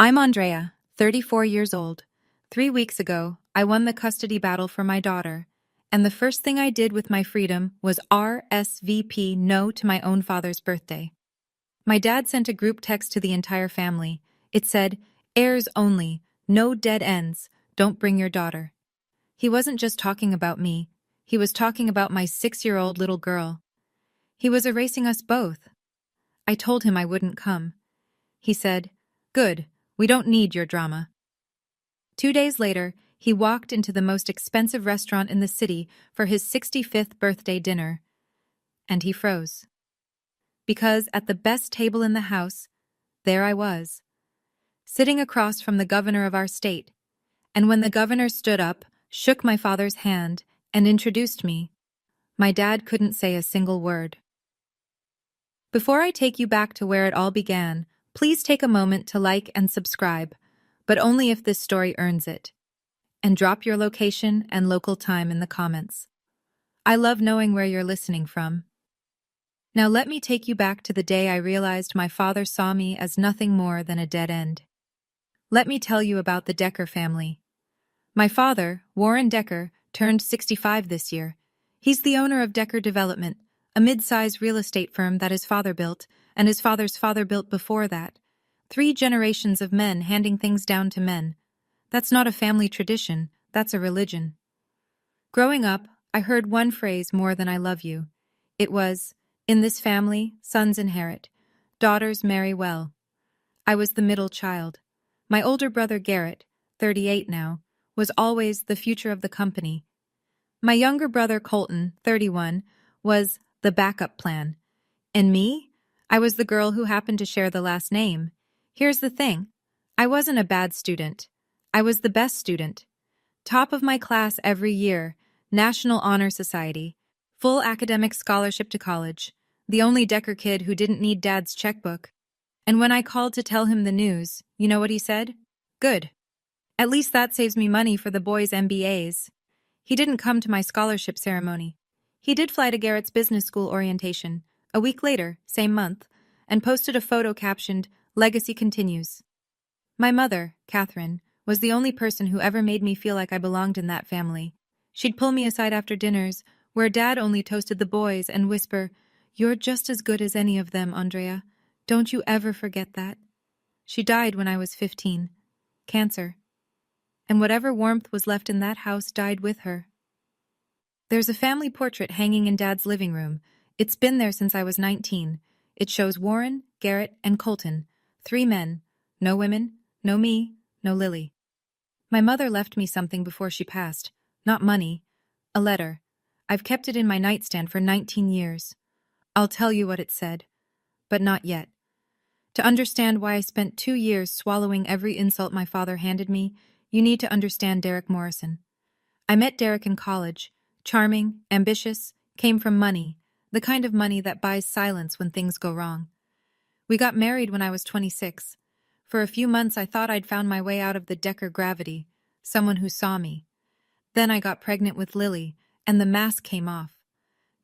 I'm Andrea, 34 years old. 3 weeks ago, I won the custody battle for my daughter, and the first thing I did with my freedom was RSVP no to my own father's birthday. My dad sent a group text to the entire family. It said, "Heirs only, no dead ends, don't bring your daughter." He wasn't just talking about me, he was talking about my 6-year-old little girl. He was erasing us both. I told him I wouldn't come. He said, "Good. We don't need your drama." 2 days later, he walked into the most expensive restaurant in the city for his 65th birthday dinner, and he froze. Because at the best table in the house, there I was, sitting across from the governor of our state, and when the governor stood up, shook my father's hand, and introduced me, my dad couldn't say a single word. Before I take you back to where it all began, please take a moment to like and subscribe, but only if this story earns it. And drop your location and local time in the comments. I love knowing where you're listening from. Now let me take you back to the day I realized my father saw me as nothing more than a dead end. Let me tell you about the Decker family. My father, Warren Decker, turned 65 this year. He's the owner of Decker Development, a mid-size real estate firm that his father built, and his father's father built before that. 3 generations of men handing things down to men. That's not a family tradition, that's a religion. Growing up, I heard one phrase more than "I love you." It was, "In this family, sons inherit, daughters marry well." I was the middle child. My older brother Garrett, 38 now, was always the future of the company. My younger brother Colton, 31, was the backup plan. And me? I was the girl who happened to share the last name. Here's the thing. I wasn't a bad student. I was the best student. Top of my class every year, National Honor Society, full academic scholarship to college, the only Decker kid who didn't need Dad's checkbook. And when I called to tell him the news, you know what he said? "Good. At least that saves me money for the boys' MBAs." He didn't come to my scholarship ceremony. He did fly to Garrett's business school orientation, a week later, same month, and posted a photo captioned, "Legacy continues." My mother, Catherine, was the only person who ever made me feel like I belonged in that family. She'd pull me aside after dinners, where Dad only toasted the boys, and whisper, "You're just as good as any of them, Andrea. Don't you ever forget that." She died when I was 15. Cancer. And whatever warmth was left in that house died with her. There's a family portrait hanging in Dad's living room. It's been there since I was 19. It shows Warren, Garrett, and Colton, 3 men, no women, no me, no Lily. My mother left me something before she passed, not money, a letter. I've kept it in my nightstand for 19 years. I'll tell you what it said, but not yet. To understand why I spent 2 years swallowing every insult my father handed me, you need to understand Derek Morrison. I met Derek in college. Charming, ambitious, came from money, the kind of money that buys silence when things go wrong. We got married when I was 26. For a few months I thought I'd found my way out of the Decker gravity, someone who saw me. Then I got pregnant with Lily, and the mask came off.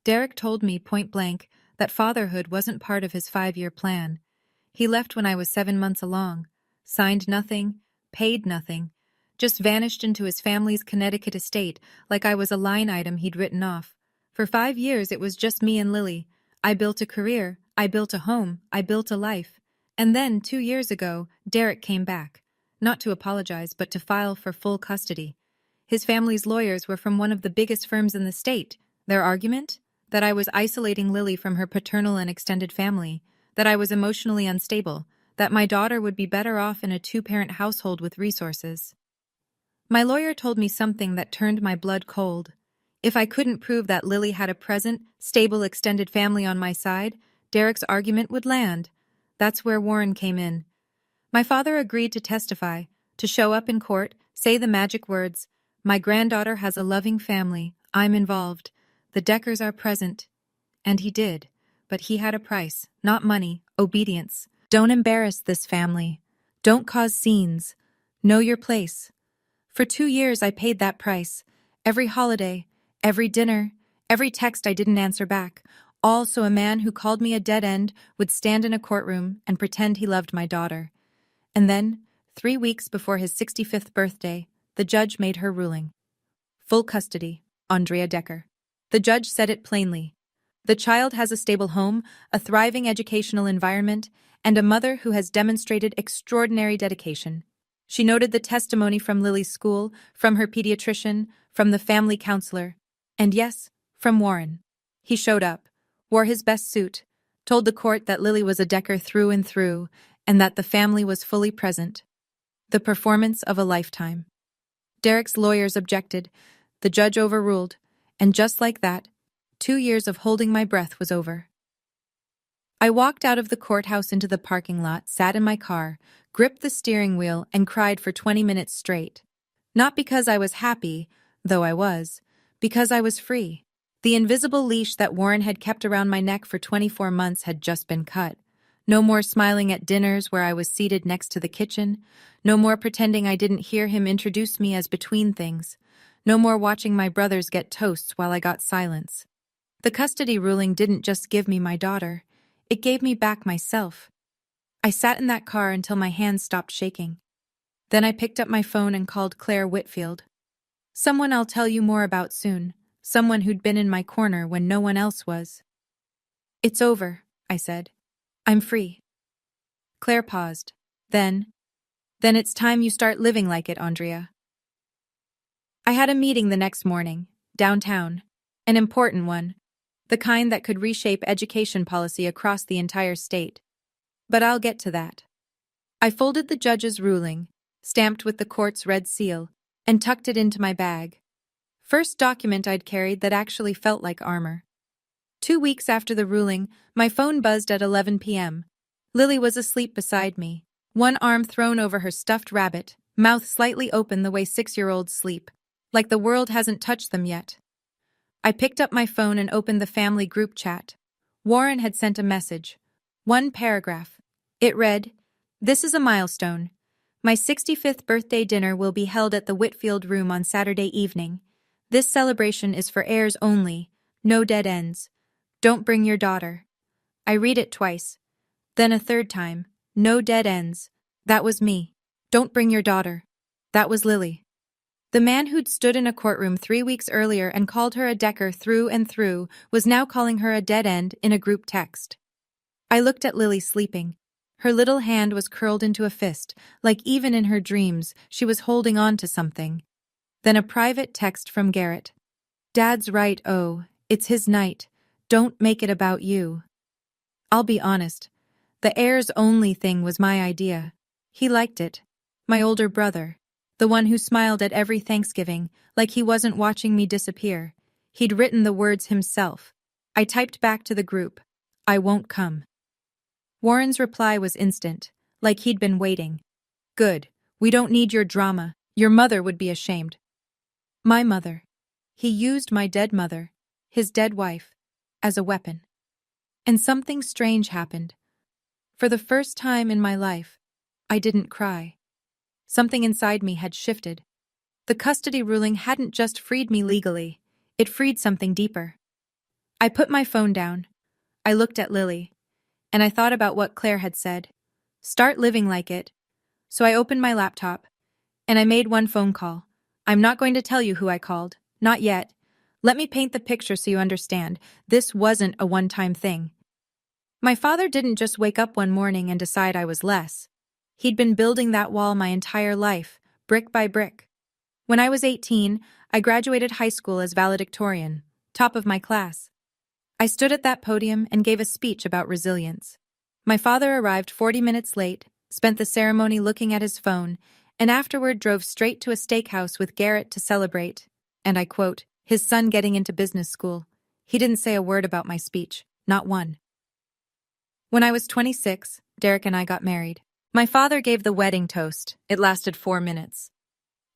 Derek told me point blank that fatherhood wasn't part of his 5-year plan. He left when I was 7 months along, signed nothing, paid nothing, just vanished into his family's Connecticut estate like I was a line item he'd written off. For 5 years it was just me and Lily. I built a career, I built a home, I built a life. And then, 2 years ago, Derek came back. Not to apologize, but to file for full custody. His family's lawyers were from one of the biggest firms in the state. Their argument? That I was isolating Lily from her paternal and extended family, that I was emotionally unstable, that my daughter would be better off in a 2-parent household with resources. My lawyer told me something that turned my blood cold. If I couldn't prove that Lily had a present, stable extended family on my side, Derek's argument would land. That's where Warren came in. My father agreed to testify, to show up in court, say the magic words, "My granddaughter has a loving family, I'm involved, the Deckers are present." And he did, but he had a price, not money, obedience. Don't embarrass this family. Don't cause scenes. Know your place. For 2 years I paid that price. Every holiday, every dinner, every text I didn't answer back, all so a man who called me a dead end would stand in a courtroom and pretend he loved my daughter. And then, 3 weeks before his 65th birthday, the judge made her ruling. Full custody, Andrea Decker. The judge said it plainly. The child has a stable home, a thriving educational environment, and a mother who has demonstrated extraordinary dedication. She noted the testimony from Lily's school, from her pediatrician, from the family counselor, and yes, from Warren. He showed up, wore his best suit, told the court that Lily was a Decker through and through, and that the family was fully present. The performance of a lifetime. Derek's lawyers objected, the judge overruled, and just like that, 2 years of holding my breath was over. I walked out of the courthouse into the parking lot, sat in my car, gripped the steering wheel, and cried for 20 minutes straight. Not because I was happy, though I was, because I was free. The invisible leash that Warren had kept around my neck for 24 months had just been cut. No more smiling at dinners where I was seated next to the kitchen. No more pretending I didn't hear him introduce me as between things. No more watching my brothers get toasts while I got silence. The custody ruling didn't just give me my daughter. It gave me back myself. I sat in that car until my hands stopped shaking. Then I picked up my phone and called Claire Whitfield. Someone I'll tell you more about soon. Someone who'd been in my corner when no one else was. It's over, I said. I'm free. Claire paused. Then it's time you start living like it, Andrea. I had a meeting the next morning, downtown. An important one. The kind that could reshape education policy across the entire state. But I'll get to that. I folded the judge's ruling, stamped with the court's red seal, and tucked it into my bag. First document I'd carried that actually felt like armor. 2 weeks after the ruling, my phone buzzed at 11 p.m. Lily was asleep beside me, one arm thrown over her stuffed rabbit, mouth slightly open the way 6-year-olds sleep, like the world hasn't touched them yet. I picked up my phone and opened the family group chat. Warren had sent a message. 1 paragraph. It read, "This is a milestone. My 65th birthday dinner will be held at the Whitfield Room on Saturday evening. This celebration is for heirs only, no dead ends. Don't bring your daughter." I read it twice. Then a third time. No dead ends. That was me. Don't bring your daughter. That was Lily. The man who'd stood in a courtroom 3 weeks earlier and called her a Decker through and through was now calling her a dead end in a group text. I looked at Lily sleeping. Her little hand was curled into a fist, like even in her dreams, she was holding on to something. Then a private text from Garrett. "Dad's right, oh, it's his night. Don't make it about you." I'll be honest. The heirs only thing was my idea. He liked it. My older brother. The one who smiled at every Thanksgiving, like he wasn't watching me disappear. He'd written the words himself. I typed back to the group. "I won't come." Warren's reply was instant, like he'd been waiting. "Good. We don't need your drama. Your mother would be ashamed." My mother. He used my dead mother, his dead wife, as a weapon. And something strange happened. For the first time in my life, I didn't cry. Something inside me had shifted. The custody ruling hadn't just freed me legally, it freed something deeper. I put my phone down. I looked at Lily. And I thought about what Claire had said. Start living like it. So I opened my laptop. And I made one phone call. I'm not going to tell you who I called. Not yet. Let me paint the picture so you understand. This wasn't a one-time thing. My father didn't just wake up one morning and decide I was less. He'd been building that wall my entire life, brick by brick. When I was 18, I graduated high school as valedictorian, top of my class. I stood at that podium and gave a speech about resilience. My father arrived 40 minutes late, spent the ceremony looking at his phone, and afterward drove straight to a steakhouse with Garrett to celebrate, and I quote, his son getting into business school. He didn't say a word about my speech, not one. When I was 26, Derek and I got married. My father gave the wedding toast. It lasted 4 minutes.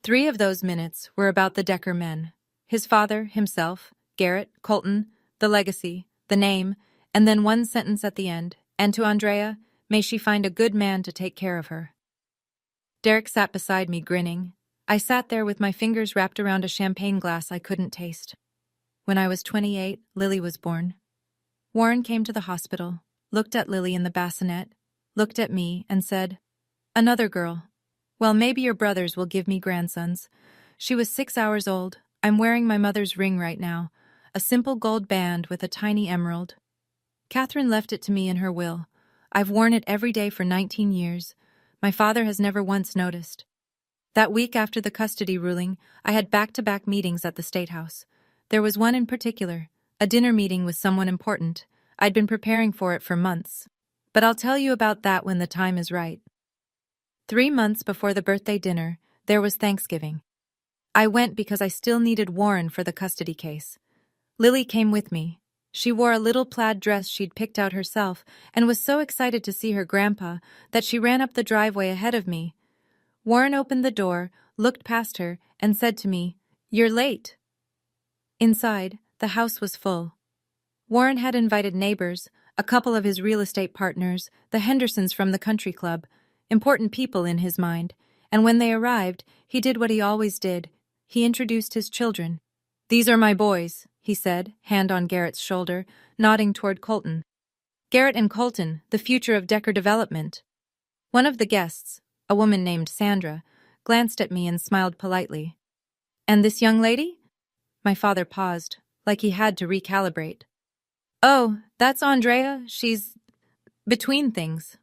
3 of those minutes were about the Decker men. His father, himself, Garrett, Colton, the legacy, the name, and then one sentence at the end, and to Andrea, may she find a good man to take care of her. Derek sat beside me, grinning. I sat there with my fingers wrapped around a champagne glass I couldn't taste. When I was 28, Lily was born. Warren came to the hospital, looked at Lily in the bassinet, looked at me, and said, "Another girl. Well, maybe your brothers will give me grandsons. She was 6 hours old. I'm wearing my mother's ring right now, a simple gold band with a tiny emerald. Catherine left it to me in her will. I've worn it every day for 19 years. My father has never once noticed. That week after the custody ruling, I had back-to-back meetings at the State House. There was one in particular, a dinner meeting with someone important. I'd been preparing for it for months. But I'll tell you about that when the time is right. 3 months before the birthday dinner, there was Thanksgiving. I went because I still needed Warren for the custody case. Lily came with me. She wore a little plaid dress she'd picked out herself and was so excited to see her grandpa that she ran up the driveway ahead of me. Warren opened the door, looked past her, and said to me, "You're late." Inside, the house was full. Warren had invited neighbors, a couple of his real estate partners, the Hendersons from the country club, important people in his mind, and when they arrived, he did what he always did. He introduced his children. "These are my boys," he said, hand on Garrett's shoulder, nodding toward Colton. Garrett and Colton, the future of Decker Development. One of the guests, a woman named Sandra, glanced at me and smiled politely. "And this young lady?" My father paused, like he had to recalibrate. "Oh, that's Andrea. She's between things."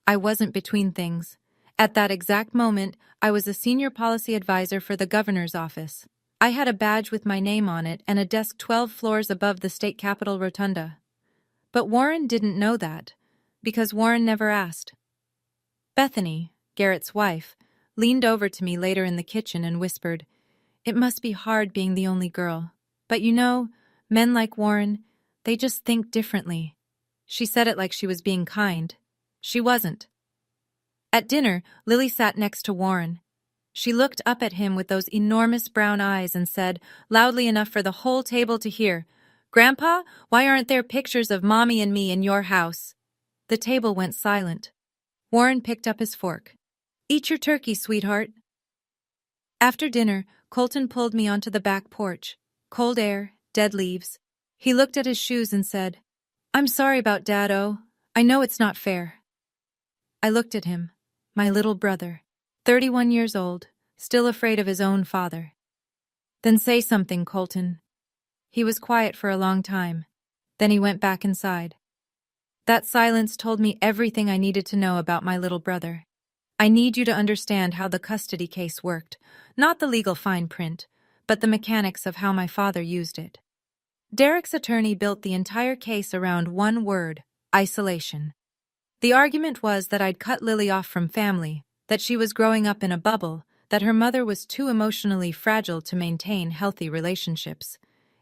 I wasn't between things. At that exact moment, I was a senior policy advisor for the governor's office. I had a badge with my name on it and a desk 12 floors above the state capitol rotunda. But Warren didn't know that, because Warren never asked. Bethany, Garrett's wife, leaned over to me later in the kitchen and whispered, "It must be hard being the only girl. But you know, men like Warren, they just think differently." She said it like she was being kind. She wasn't. At dinner, Lily sat next to Warren. She looked up at him with those enormous brown eyes and said, loudly enough for the whole table to hear, "Grandpa, why aren't there pictures of Mommy and me in your house?" The table went silent. Warren picked up his fork. "Eat your turkey, sweetheart." After dinner, Colton pulled me onto the back porch. Cold air, dead leaves. He looked at his shoes and said, "I'm sorry about Dad-o. I know it's not fair." I looked at him, my little brother, 31 years old, still afraid of his own father. "Then say something, Colton." He was quiet for a long time. Then he went back inside. That silence told me everything I needed to know about my little brother. "I need you to understand how the custody case worked, not the legal fine print, but the mechanics of how my father used it." Derek's attorney built the entire case around one word: isolation. The argument was that I'd cut Lily off from family, that she was growing up in a bubble, that her mother was too emotionally fragile to maintain healthy relationships.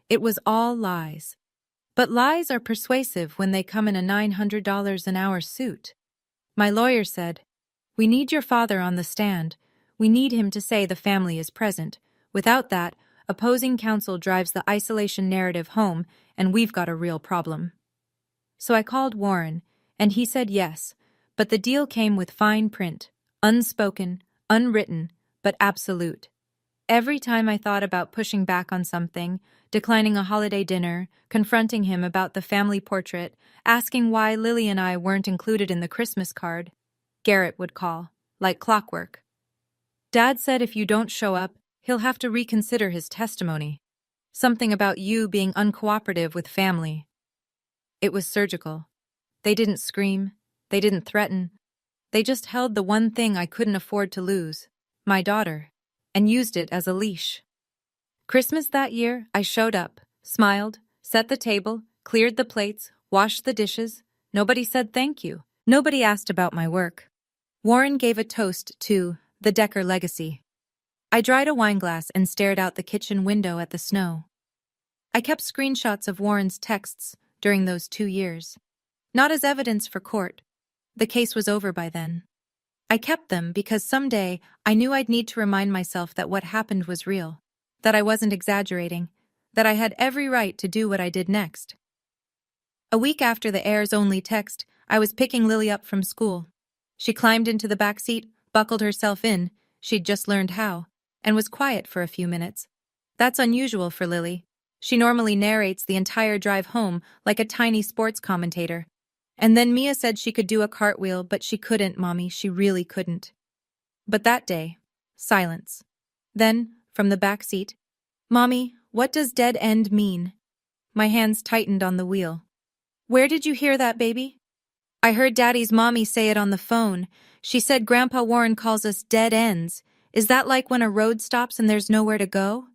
It was all lies. But lies are persuasive when they come in a $900 an hour suit. My lawyer said, "We need your father on the stand. We need him to say the family is present. Without that, opposing counsel drives the isolation narrative home, and we've got a real problem." So I called Warren, and he said yes, but the deal came with fine print, unspoken, unwritten, but absolute. Every time I thought about pushing back on something, declining a holiday dinner, confronting him about the family portrait, asking why Lily and I weren't included in the Christmas card, Garrett would call, like clockwork. "Dad said if you don't show up, he'll have to reconsider his testimony. Something about you being uncooperative with family." It was surgical. They didn't scream. They didn't threaten. They just held the one thing I couldn't afford to lose, my daughter, and used it as a leash. Christmas that year, I showed up, smiled, set the table, cleared the plates, washed the dishes. Nobody said thank you. Nobody asked about my work. Warren gave a toast to the Decker legacy. I dried a wineglass and stared out the kitchen window at the snow. I kept screenshots of Warren's texts during those 2 years. Not as evidence for court. The case was over by then. I kept them because someday I knew I'd need to remind myself that what happened was real, that I wasn't exaggerating, that I had every right to do what I did next. A week after the Heirs-only text, I was picking Lily up from school. She climbed into the back seat, buckled herself in, she'd just learned how, and was quiet for a few minutes. That's unusual for Lily. She normally narrates the entire drive home like a tiny sports commentator. And then Mia said she could do a cartwheel, but she couldn't, Mommy, she really couldn't. But that day, silence. Then, from the back seat, "Mommy, what does dead end mean?" My hands tightened on the wheel. "Where did you hear that, baby?" "I heard Daddy's mommy say it on the phone. She said Grandpa Warren calls us dead ends. Is that like when a road stops and there's nowhere to go?"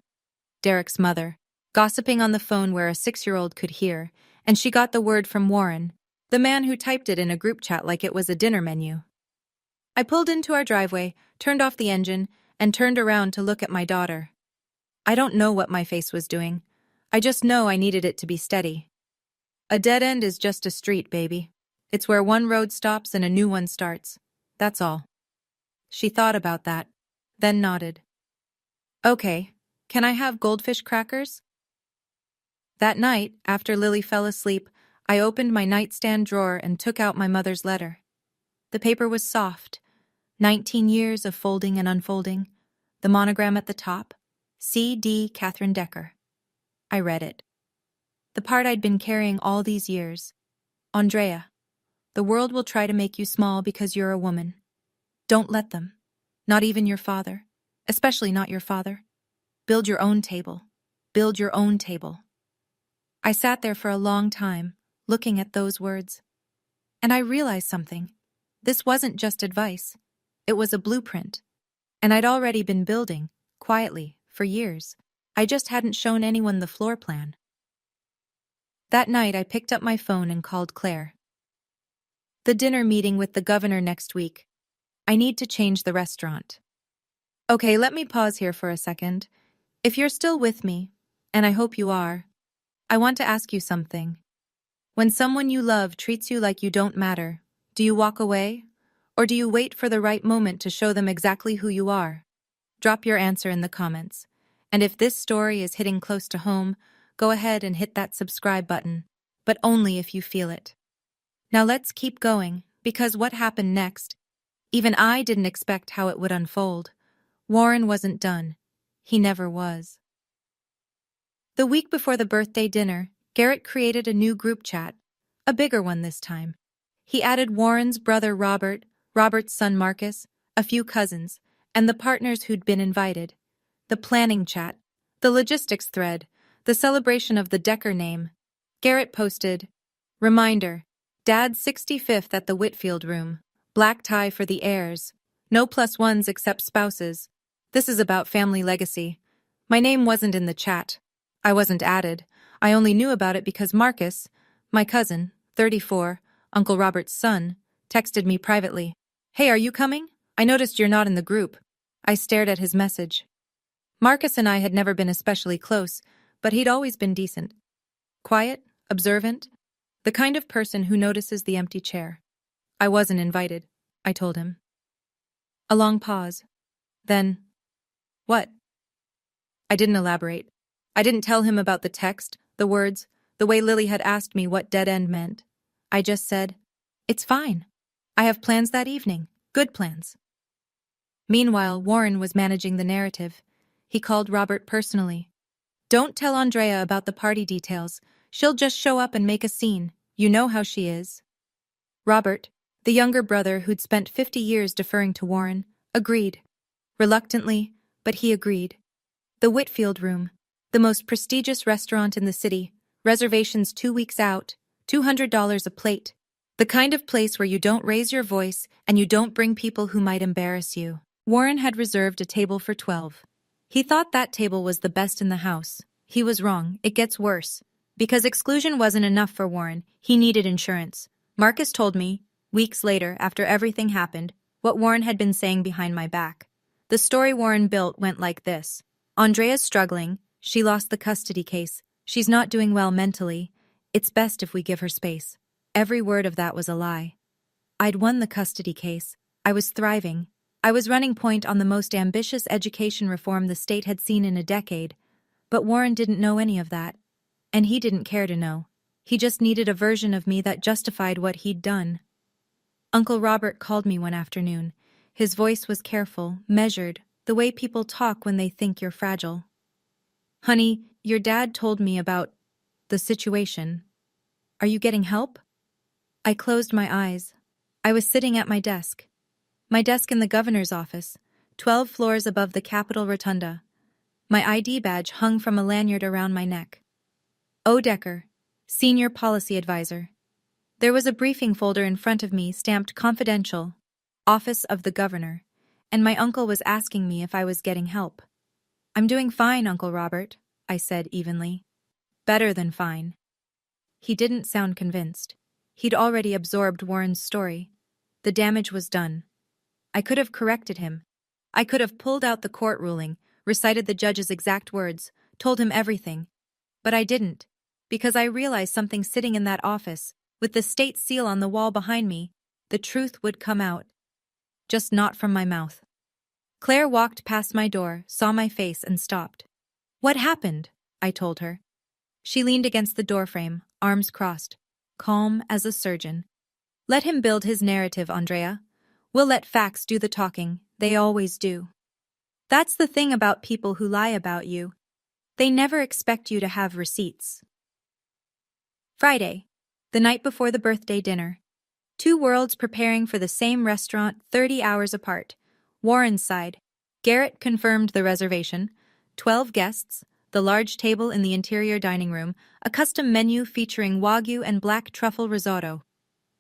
Derek's mother, gossiping on the phone where a 6-year-old could hear, and she got the word from Warren, the man who typed it in a group chat like it was a dinner menu. I pulled into our driveway, turned off the engine, and turned around to look at my daughter. I don't know what my face was doing. I just know I needed it to be steady. "A dead end is just a street, baby. It's where one road stops and a new one starts. That's all." She thought about that, then nodded. "Okay, can I have goldfish crackers?" That night, after Lily fell asleep, I opened my nightstand drawer and took out my mother's letter. The paper was soft, 19 years of folding and unfolding, the monogram at the top, C.D. Catherine Decker. I read it. The part I'd been carrying all these years. "Andrea, the world will try to make you small because you're a woman. Don't let them. Not even your father. Especially not your father. Build your own table. Build your own table." I sat there for a long time, looking at those words. And I realized something. This wasn't just advice. It was a blueprint. And I'd already been building, quietly, for years. I just hadn't shown anyone the floor plan. That night I picked up my phone and called Claire. "The dinner meeting with the governor next week. I need to change the restaurant." "Okay, let me pause here for a second. If you're still with me, and I hope you are, I want to ask you something. When someone you love treats you like you don't matter, do you walk away? Or do you wait for the right moment to show them exactly who you are?" Drop your answer in the comments. And if this story is hitting close to home, go ahead and hit that subscribe button, but only if you feel it. Now let's keep going, because what happened next? Even I didn't expect how it would unfold. Warren wasn't done. He never was. The week before the birthday dinner, Garrett created a new group chat, a bigger one this time. He added Warren's brother Robert, Robert's son Marcus, a few cousins, and the partners who'd been invited. The planning chat, the logistics thread, the celebration of the Decker name. Garrett posted, "Reminder, Dad's 65th at the Whitfield room. Black tie for the heirs. No +1s except spouses. This is about family legacy." My name wasn't in the chat. I wasn't added. I only knew about it because Marcus, my cousin, 34, Uncle Robert's son, texted me privately. "Hey, are you coming? I noticed you're not in the group." I stared at his message. Marcus and I had never been especially close, but he'd always been decent. Quiet, observant, the kind of person who notices the empty chair. "I wasn't invited," I told him. A long pause. Then, "What?" I didn't elaborate. I didn't tell him about the text, the words, the way Lily had asked me what dead end meant. I just said, "It's fine. I have plans that evening, good plans." Meanwhile, Warren was managing the narrative. He called Robert personally. "Don't tell Andrea about the party details. She'll just show up and make a scene. You know how she is." Robert, the younger brother who'd spent 50 years deferring to Warren, agreed. Reluctantly, but he agreed. The Whitfield room, the most prestigious restaurant in the city, reservations 2 weeks out, $200 a plate. The kind of place where you don't raise your voice and you don't bring people who might embarrass you. Warren had reserved a table for 12. He thought that table was the best in the house. He was wrong. It gets worse. Because exclusion wasn't enough for Warren, he needed insurance. Marcus told me, weeks later, after everything happened, what Warren had been saying behind my back. The story Warren built went like this. "Andrea's struggling. She lost the custody case. She's not doing well mentally. It's best if we give her space." Every word of that was a lie. I'd won the custody case. I was thriving. I was running point on the most ambitious education reform the state had seen in a decade. But Warren didn't know any of that. And he didn't care to know. He just needed a version of me that justified what he'd done. Uncle Robert called me one afternoon. His voice was careful, measured, the way people talk when they think you're fragile. "Honey, your dad told me about the situation. Are you getting help?" I closed my eyes. I was sitting at my desk. My desk in the governor's office, 12 floors above the Capitol Rotunda. My ID badge hung from a lanyard around my neck. O. Decker, Senior Policy Advisor. There was a briefing folder in front of me stamped Confidential, Office of the Governor, and my uncle was asking me if I was getting help. "I'm doing fine, Uncle Robert," I said evenly. "Better than fine." He didn't sound convinced. He'd already absorbed Warren's story. The damage was done. I could have corrected him. I could have pulled out the court ruling, recited the judge's exact words, told him everything. But I didn't, because I realized something sitting in that office, with the state seal on the wall behind me, the truth would come out. Just not from my mouth. Claire walked past my door, saw my face, and stopped. "What happened?" I told her. She leaned against the doorframe, arms crossed, calm as a surgeon. "Let him build his narrative, Andrea. We'll let facts do the talking, they always do. That's the thing about people who lie about you. They never expect you to have receipts." Friday, the night before the birthday dinner. Two worlds preparing for the same restaurant 30 hours apart. Warren's side. Garrett confirmed the reservation. 12 guests, the large table in the interior dining room, a custom menu featuring Wagyu and black truffle risotto.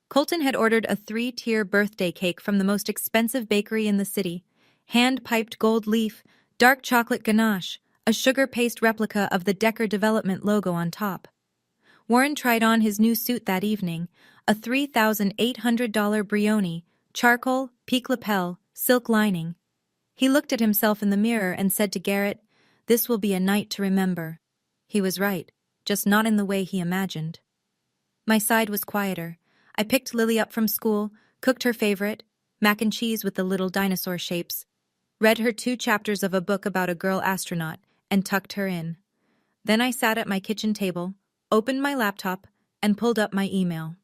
Colton had ordered a 3-tier birthday cake from the most expensive bakery in the city. Hand-piped gold leaf, dark chocolate ganache, a sugar paste replica of the Decker Development logo on top. Warren tried on his new suit that evening, a $3,800 Brioni, charcoal, peak lapel, silk lining. He looked at himself in the mirror and said to Garrett, "This will be a night to remember." He was right, just not in the way he imagined. My side was quieter. I picked Lily up from school, cooked her favorite, mac and cheese with the little dinosaur shapes, read her 2 chapters of a book about a girl astronaut, and tucked her in. Then I sat at my kitchen table, opened my laptop, and pulled up my email.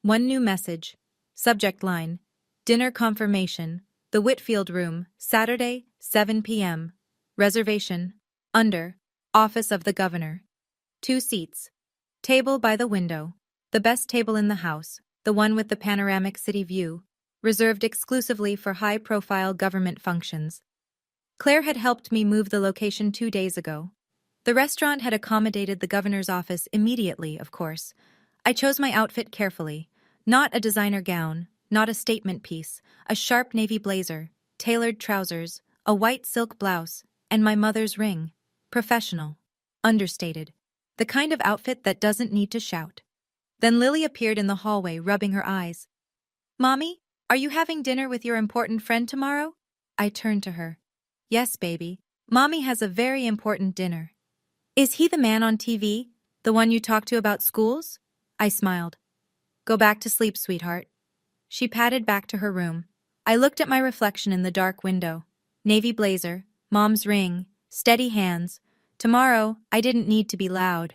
One new message. Subject line: Dinner confirmation. The Whitfield Room, Saturday, 7 p.m. Reservation. Under. Office of the Governor. 2 seats. Table by the window. The best table in the house, the one with the panoramic city view, reserved exclusively for high-profile government functions. Claire had helped me move the location 2 days ago. The restaurant had accommodated the governor's office immediately, of course. I chose my outfit carefully. Not a designer gown, not a statement piece, a sharp navy blazer, tailored trousers, a white silk blouse, and my mother's ring. Professional. Understated. The kind of outfit that doesn't need to shout. Then Lily appeared in the hallway, rubbing her eyes. "Mommy, are you having dinner with your important friend tomorrow?" I turned to her. "Yes, baby. Mommy has a very important dinner." "Is he the man on TV? The one you talk to about schools?" I smiled. "Go back to sleep, sweetheart." She padded back to her room. I looked at my reflection in the dark window. Navy blazer, Mom's ring, steady hands. Tomorrow, I didn't need to be loud.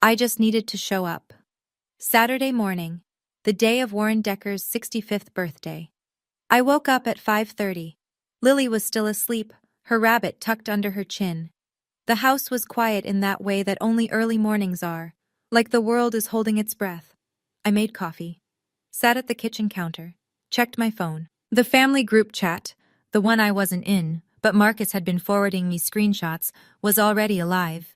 I just needed to show up. Saturday morning, the day of Warren Decker's 65th birthday. I woke up at 5:30. Lily was still asleep, her rabbit tucked under her chin. The house was quiet in that way that only early mornings are, like the world is holding its breath. I made coffee, sat at the kitchen counter, checked my phone. The family group chat, the one I wasn't in, but Marcus had been forwarding me screenshots, was already alive.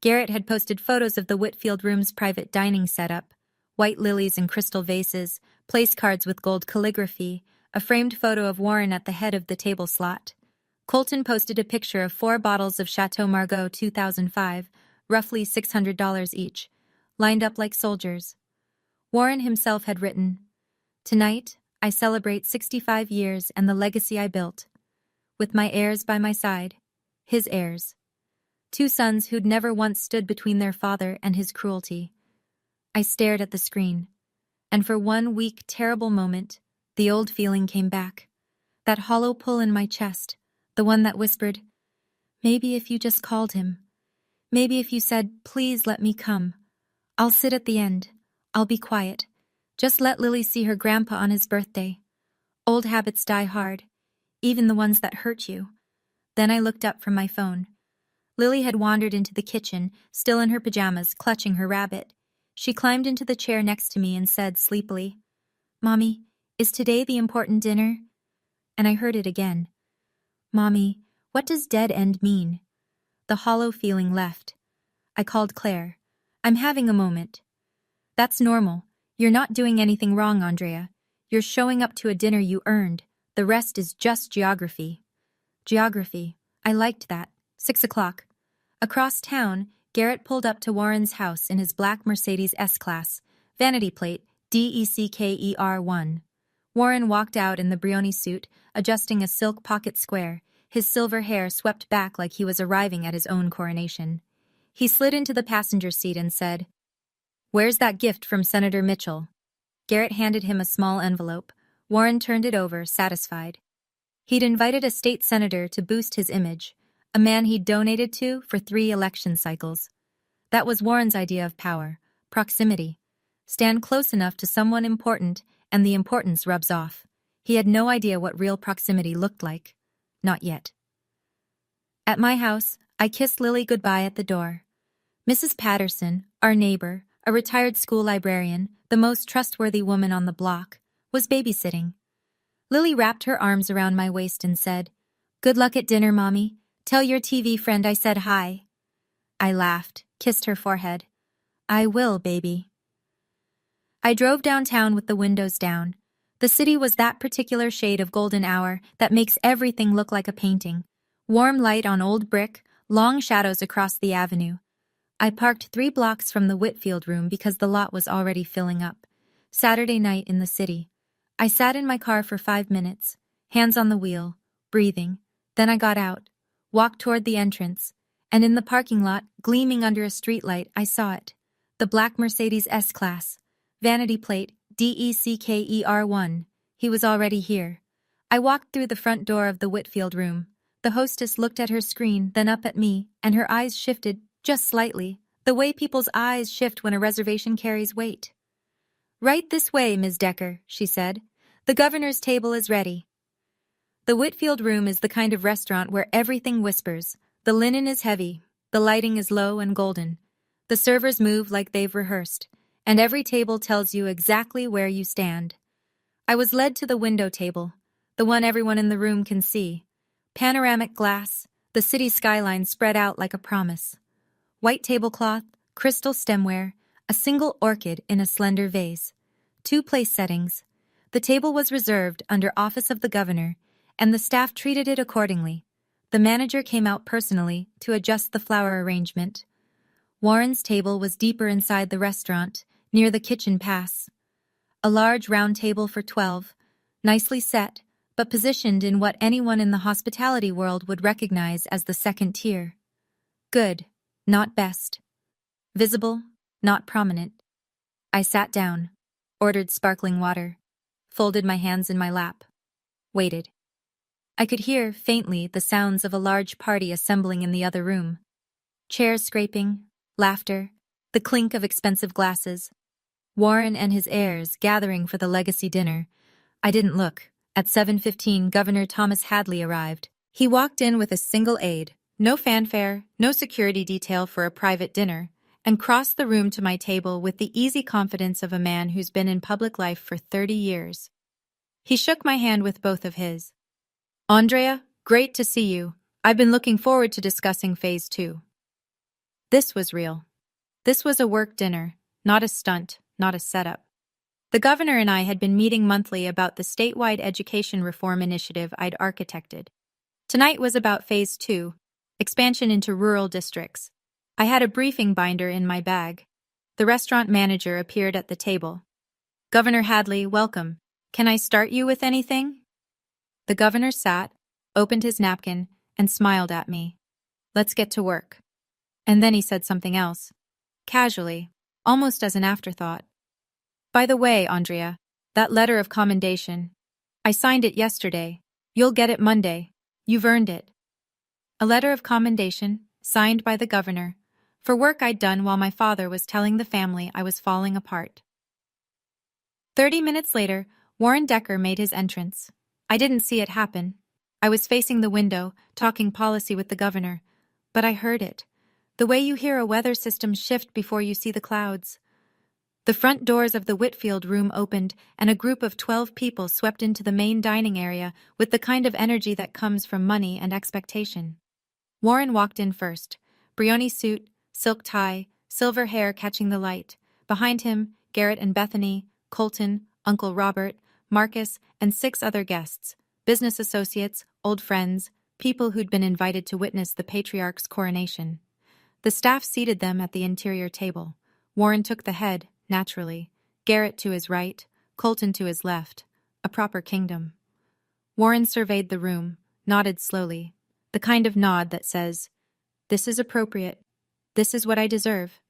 Garrett had posted photos of the Whitfield Room's private dining setup, white lilies in crystal vases, place cards with gold calligraphy, a framed photo of Warren at the head of the table slot. Colton posted a picture of 4 bottles of Chateau Margaux 2005, roughly $600 each, lined up like soldiers. Warren himself had written, "Tonight, I celebrate 65 years and the legacy I built, with my heirs by my side, his heirs. 2 sons who'd never once stood between their father and his cruelty." I stared at the screen, and for one weak, terrible moment, the old feeling came back. That hollow pull in my chest, the one that whispered, "Maybe if you just called him. Maybe if you said, 'Please let me come. I'll sit at the end. I'll be quiet. Just let Lily see her grandpa on his birthday.' Old habits die hard, even the ones that hurt you." Then I looked up from my phone. Lily had wandered into the kitchen, still in her pajamas, clutching her rabbit. She climbed into the chair next to me and said sleepily, "Mommy, is today the important dinner?" and I heard it again. Mommy, what does dead end mean? The hollow feeling left. I called Claire. I'm having a moment. That's normal. You're not doing anything wrong, Andrea. You're showing up to a dinner you earned. The rest is just geography. Geography. I liked that. 6 o'clock. Across town, Garrett pulled up to Warren's house in his black Mercedes S-Class, vanity plate DECKER1. Warren walked out in the Brioni suit, adjusting a silk pocket square, his silver hair swept back like he was arriving at his own coronation. He slid into the passenger seat and said, "Where's that gift from Senator Mitchell?" Garrett handed him a small envelope. Warren turned it over, satisfied. He'd invited a state senator to boost his image, a man he'd donated to for 3 election cycles. That was Warren's idea of power, proximity. Stand close enough to someone important, and the importance rubs off. He had no idea what real proximity looked like. Not yet. At my house, I kissed Lily goodbye at the door. Mrs. Patterson, our neighbor, a retired school librarian, the most trustworthy woman on the block, was babysitting. Lily wrapped her arms around my waist and said, "Good luck at dinner, Mommy. Tell your TV friend I said hi." I laughed, kissed her forehead. "I will, baby." I drove downtown with the windows down. The city was that particular shade of golden hour that makes everything look like a painting. Warm light on old brick, long shadows across the avenue. I parked 3 blocks from the Whitfield room because the lot was already filling up. Saturday night in the city. I sat in my car for 5 minutes, hands on the wheel, breathing. Then I got out, walked toward the entrance, and in the parking lot, gleaming under a streetlight, I saw it. The black Mercedes S-Class. Vanity plate DECKER1. He was already here. I walked through the front door of the Whitfield room. The hostess looked at her screen, then up at me, and her eyes shifted, just slightly, the way people's eyes shift when a reservation carries weight. "Right this way, Ms. Decker," she said. "The governor's table is ready." The Whitfield room is the kind of restaurant where everything whispers. The linen is heavy, the lighting is low and golden. The servers move like they've rehearsed, and every table tells you exactly where you stand. I was led to the window table, the one everyone in the room can see. Panoramic glass, the city skyline spread out like a promise. White tablecloth, crystal stemware, a single orchid in a slender vase. 2 place settings. The table was reserved under Office of the Governor, and the staff treated it accordingly. The manager came out personally to adjust the flower arrangement. Warren's table was deeper inside the restaurant, near the kitchen pass. A large round table for 12, nicely set, but positioned in what anyone in the hospitality world would recognize as the second tier. Good, not best. Visible, not prominent. I sat down, ordered sparkling water, folded my hands in my lap, waited. I could hear, faintly, the sounds of a large party assembling in the other room. Chairs scraping, laughter, the clink of expensive glasses. Warren and his heirs gathering for the legacy dinner. I didn't look. At 7:15, Governor Thomas Hadley arrived. He walked in with a single aide, no fanfare, no security detail for a private dinner, and crossed the room to my table with the easy confidence of a man who's been in public life for 30 years. He shook my hand with both of his. "Andrea, great to see you. I've been looking forward to discussing Phase 2. This was real. This was a work dinner, not a stunt, not a setup. The governor and I had been meeting monthly about the statewide education reform initiative I'd architected. Tonight was about Phase 2, expansion into rural districts. I had a briefing binder in my bag. The restaurant manager appeared at the table. "Governor Hadley, welcome. Can I start you with anything?" The governor sat, opened his napkin, and smiled at me. "Let's get to work." And then he said something else, casually, almost as an afterthought. "By the way, Andrea, that letter of commendation. I signed it yesterday. You'll get it Monday. You've earned it." A letter of commendation, signed by the governor, for work I'd done while my father was telling the family I was falling apart. 30 minutes later, Warren Decker made his entrance. I didn't see it happen. I was facing the window, talking policy with the governor, but I heard it. The way you hear a weather system shift before you see the clouds. The front doors of the Whitfield room opened, and a group of 12 people swept into the main dining area with the kind of energy that comes from money and expectation. Warren walked in first. Brioni suit, silk tie, silver hair catching the light. Behind him, Garrett and Bethany, Colton, Uncle Robert, Marcus, and 6 other guests, business associates, old friends, people who'd been invited to witness the patriarch's coronation. The staff seated them at the interior table. Warren took the head, naturally, Garrett to his right, Colton to his left, a proper kingdom. Warren surveyed the room, nodded slowly, the kind of nod that says, "This is appropriate. This is what I deserve."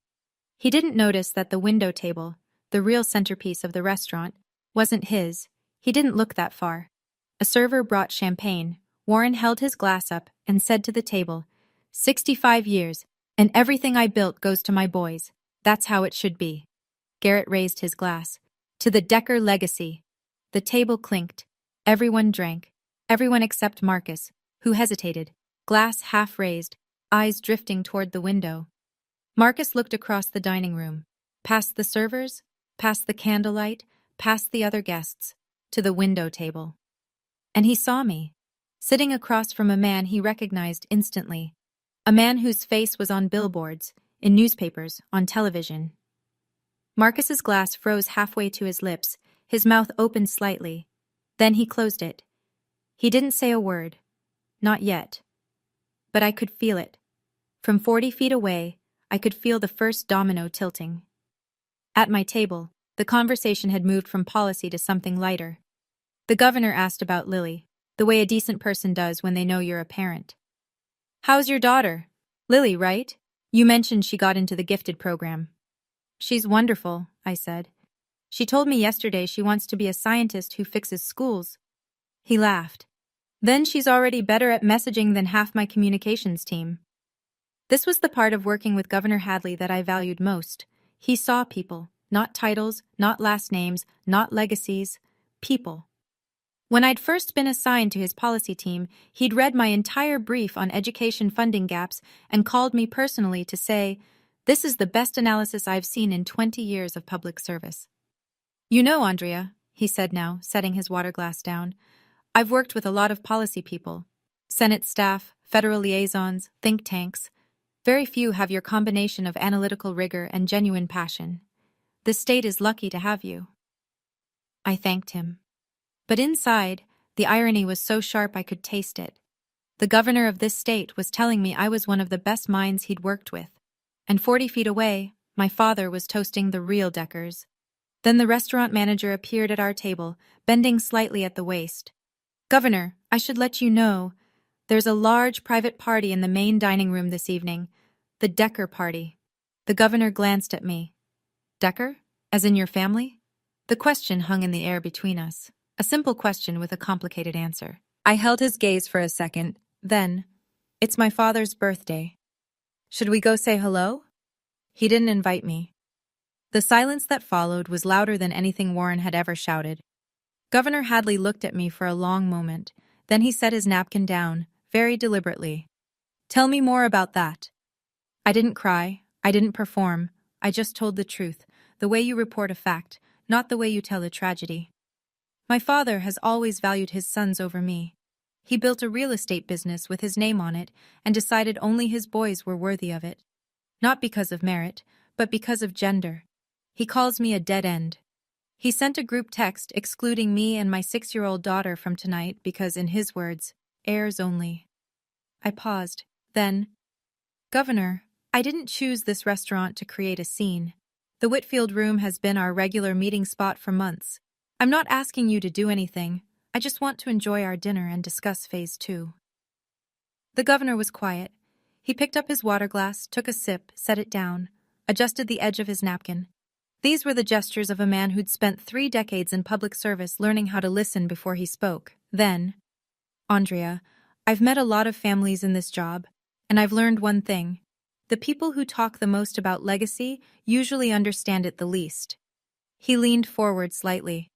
He didn't notice that the window table, the real centerpiece of the restaurant, wasn't his. He didn't look that far. A server brought champagne. Warren held his glass up and said to the table, 65 years, and everything I built goes to my boys. That's how it should be." Garrett raised his glass. "To the Decker legacy." The table clinked. Everyone drank. Everyone except Marcus, who hesitated, glass half raised, eyes drifting toward the window. Marcus looked across the dining room, past the servers, past the candlelight, past the other guests, to the window table. And he saw me, sitting across from a man he recognized instantly, a man whose face was on billboards, in newspapers, on television. Marcus's glass froze halfway to his lips, his mouth opened slightly. Then he closed it. He didn't say a word. Not yet. But I could feel it. From 40 feet away, I could feel the first domino tilting. At my table, the conversation had moved from policy to something lighter. The governor asked about Lily, the way a decent person does when they know you're a parent. "How's your daughter? Lily, right? You mentioned she got into the gifted program." "She's wonderful," I said. "She told me yesterday she wants to be a scientist who fixes schools." He laughed. "Then she's already better at messaging than half my communications team." This was the part of working with Governor Hadley that I valued most. He saw people, not titles, not last names, not legacies, people. When I'd first been assigned to his policy team, he'd read my entire brief on education funding gaps and called me personally to say, "This is the best analysis I've seen in 20 years of public service." "You know, Andrea," he said now, setting his water glass down, "I've worked with a lot of policy people. Senate staff, federal liaisons, think tanks. Very few have your combination of analytical rigor and genuine passion. The state is lucky to have you." I thanked him. But inside, the irony was so sharp I could taste it. The governor of this state was telling me I was one of the best minds he'd worked with. And 40 feet away, my father was toasting the real Deckers. Then the restaurant manager appeared at our table, bending slightly at the waist. "Governor, I should let you know, there's a large private party in the main dining room this evening. The Decker party." The governor glanced at me. "Decker? As in your family?" The question hung in the air between us. A simple question with a complicated answer. I held his gaze for a second, then, "It's my father's birthday. Should we go say hello?" He didn't invite me. The silence that followed was louder than anything Warren had ever shouted. Governor Hadley looked at me for a long moment, then he set his napkin down, very deliberately. "Tell me more about that." I didn't cry, I didn't perform, I just told the truth, the way you report a fact, not the way you tell a tragedy. My father has always valued his sons over me. He built a real estate business with his name on it and decided only his boys were worthy of it. Not because of merit, but because of gender. He calls me a dead end. He sent a group text excluding me and my 6-year-old daughter from tonight because, in his words, heirs only. I paused. Then, "Governor, I didn't choose this restaurant to create a scene. The Whitfield room has been our regular meeting spot for months. I'm not asking you to do anything. I just want to enjoy our dinner and discuss Phase 2. The governor was quiet. He picked up his water glass, took a sip, set it down, adjusted the edge of his napkin. These were the gestures of a man who'd spent 3 decades in public service learning how to listen before he spoke. Then, "Andrea, I've met a lot of families in this job, and I've learned one thing. The people who talk the most about legacy usually understand it the least." He leaned forward slightly.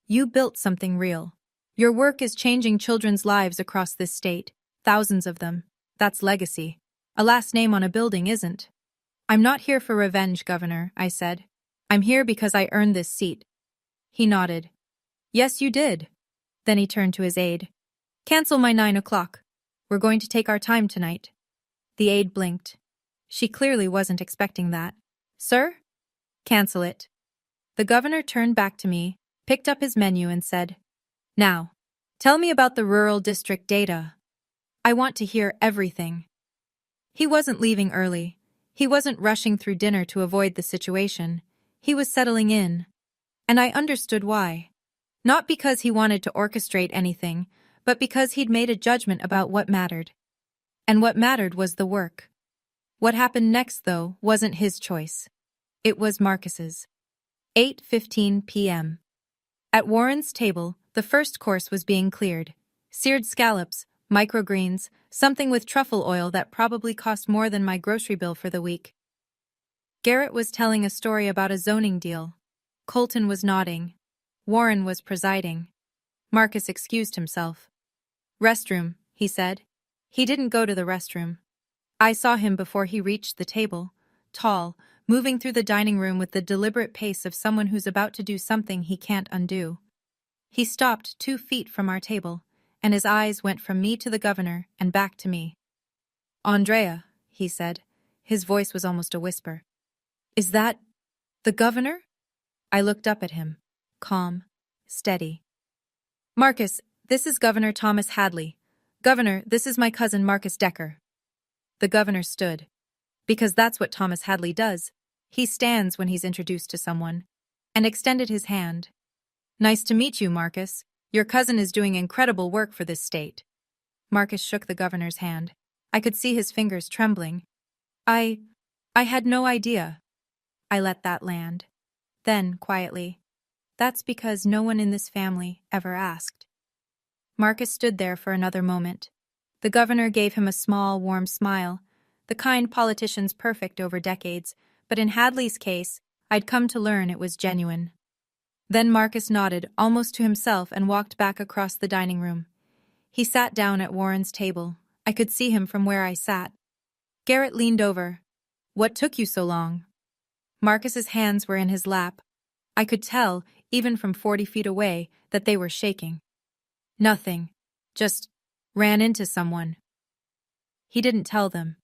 "You built something real. Your work is changing children's lives across this state, thousands of them. That's legacy. A last name on a building isn't." "I'm not here for revenge, Governor," I said. I'm here because I earned this seat. He nodded. Yes, you did. Then he turned to his aide. Cancel my 9 o'clock. We're going to take our time tonight. The aide blinked. She clearly wasn't expecting that. Sir? Cancel it. The governor turned back to me, picked up his menu and said, Now, tell me about the rural district data. I want to hear everything. He wasn't leaving early. He wasn't rushing through dinner to avoid the situation. He was settling in. And I understood why. Not because he wanted to orchestrate anything, but because he'd made a judgment about what mattered. And what mattered was the work. What happened next, though, wasn't his choice. It was Marcus's. 8:15 p.m. At Warren's table, the first course was being cleared. Seared scallops, microgreens, something with truffle oil that probably cost more than my grocery bill for the week. Garrett was telling a story about a zoning deal. Colton was nodding. Warren was presiding. Marcus excused himself. Restroom, he said. He didn't go to the restroom. I saw him before he reached the table, tall, moving through the dining room with the deliberate pace of someone who's about to do something he can't undo. He stopped 2 feet from our table, and his eyes went from me to the governor and back to me. Andrea, he said. His voice was almost a whisper. Is that the governor? I looked up at him, calm, steady. Marcus, this is Governor Thomas Hadley. Governor, this is my cousin Marcus Decker. The governor stood. Because that's what Thomas Hadley does. He stands when he's introduced to someone. And extended his hand. Nice to meet you, Marcus. Your cousin is doing incredible work for this state. Marcus shook the governor's hand. I could see his fingers trembling. I had no idea. I let that land. Then, quietly, that's because no one in this family ever asked. Marcus stood there for another moment. The governor gave him a small, warm smile, the kind politicians perfect over decades, but in Hadley's case, I'd come to learn it was genuine. Then Marcus nodded, almost to himself, and walked back across the dining room. He sat down at Warren's table. I could see him from where I sat. Garrett leaned over. What took you so long? Marcus's hands were in his lap. I could tell, even from 40 feet away, that they were shaking. Nothing. Just ran into someone. He didn't tell them.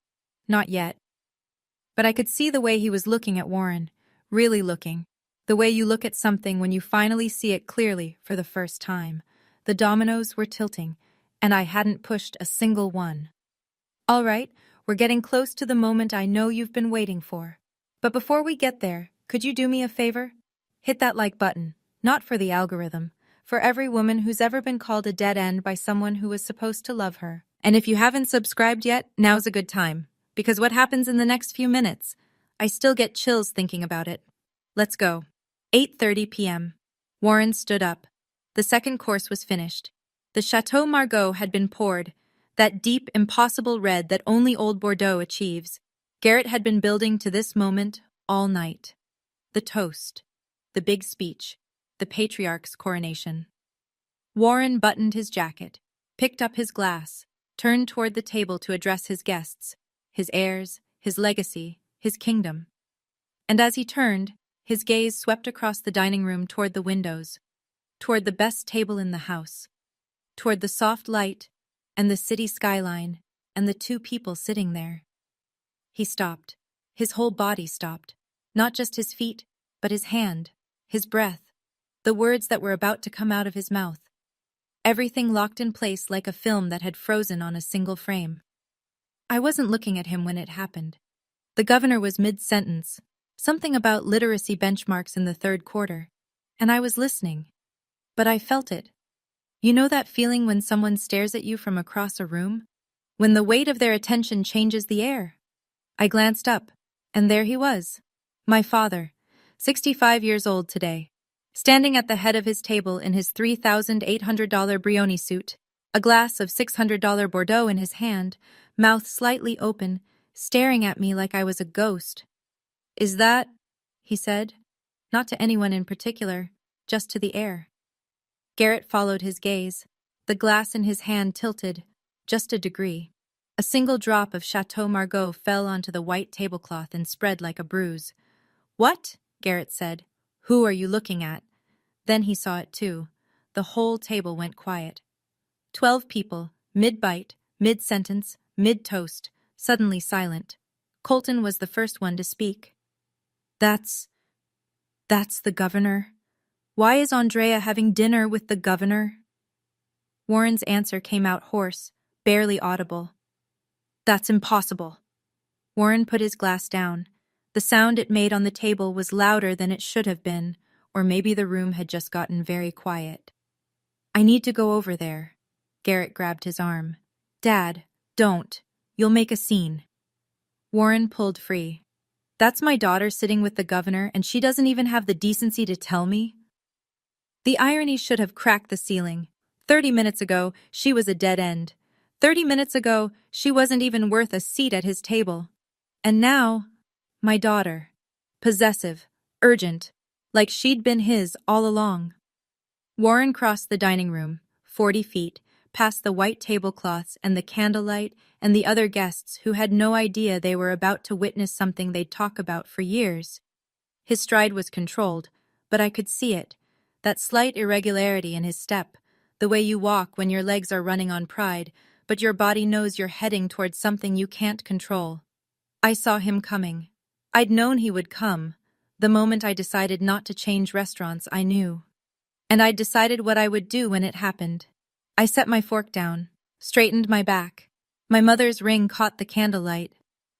Not yet. But I could see the way he was looking at Warren, really looking. The way you look at something when you finally see it clearly for the first time. The dominoes were tilting, and I hadn't pushed a single one. All right, we're getting close to the moment I know you've been waiting for. But before we get there, could you do me a favor? Hit that like button, not for the algorithm, for every woman who's ever been called a dead end by someone who was supposed to love her. And if you haven't subscribed yet, now's a good time, because what happens in the next few minutes? I still get chills thinking about it. Let's go. 8:30 p.m. Warren stood up. The second course was finished. The Chateau Margaux had been poured, that deep, impossible red that only Old Bordeaux achieves. Garrett had been building to this moment all night. The toast, the big speech, the patriarch's coronation. Warren buttoned his jacket, picked up his glass, turned toward the table to address his guests, his heirs, his legacy, his kingdom. And as he turned, his gaze swept across the dining room toward the windows, toward the best table in the house, toward the soft light and the city skyline and the 2 people sitting there. He stopped. His whole body stopped. Not just his feet, but his hand, his breath, the words that were about to come out of his mouth. Everything locked in place like a film that had frozen on a single frame. I wasn't looking at him when it happened. The governor was mid-sentence, something about literacy benchmarks in the 3rd quarter, and I was listening. But I felt it. You know that feeling when someone stares at you from across a room? When the weight of their attention changes the air? I glanced up, and there he was, my father, 65 years old today, standing at the head of his table in his $3,800 Brioni suit, a glass of $600 Bordeaux in his hand, mouth slightly open, staring at me like I was a ghost. Is that, he said, not to anyone in particular, just to the air. Garrett followed his gaze, the glass in his hand tilted, just a degree. A single drop of Chateau Margaux fell onto the white tablecloth and spread like a bruise. What? Garrett said. Who are you looking at? Then he saw it too. The whole table went quiet. 12 people, mid-bite, mid-sentence, mid-toast, suddenly silent. Colton was the first one to speak. That's the governor. Why is Andrea having dinner with the governor? Warren's answer came out hoarse, barely audible. That's impossible. Warren put his glass down. The sound it made on the table was louder than it should have been, or maybe the room had just gotten very quiet. I need to go over there. Garrett grabbed his arm. Dad, don't. You'll make a scene. Warren pulled free. That's my daughter sitting with the governor, and she doesn't even have the decency to tell me? The irony should have cracked the ceiling. 30 minutes ago, she was a dead end. 30 minutes ago, she wasn't even worth a seat at his table. And now, my daughter. Possessive, urgent, like she'd been his all along. Warren crossed the dining room, 40 feet, past the white tablecloths and the candlelight and the other guests who had no idea they were about to witness something they'd talk about for years. His stride was controlled, but I could see it, that slight irregularity in his step, the way you walk when your legs are running on pride, but your body knows you're heading towards something you can't control. I saw him coming. I'd known he would come. The moment I decided not to change restaurants, I knew. And I'd decided what I would do when it happened. I set my fork down, straightened my back. My mother's ring caught the candlelight.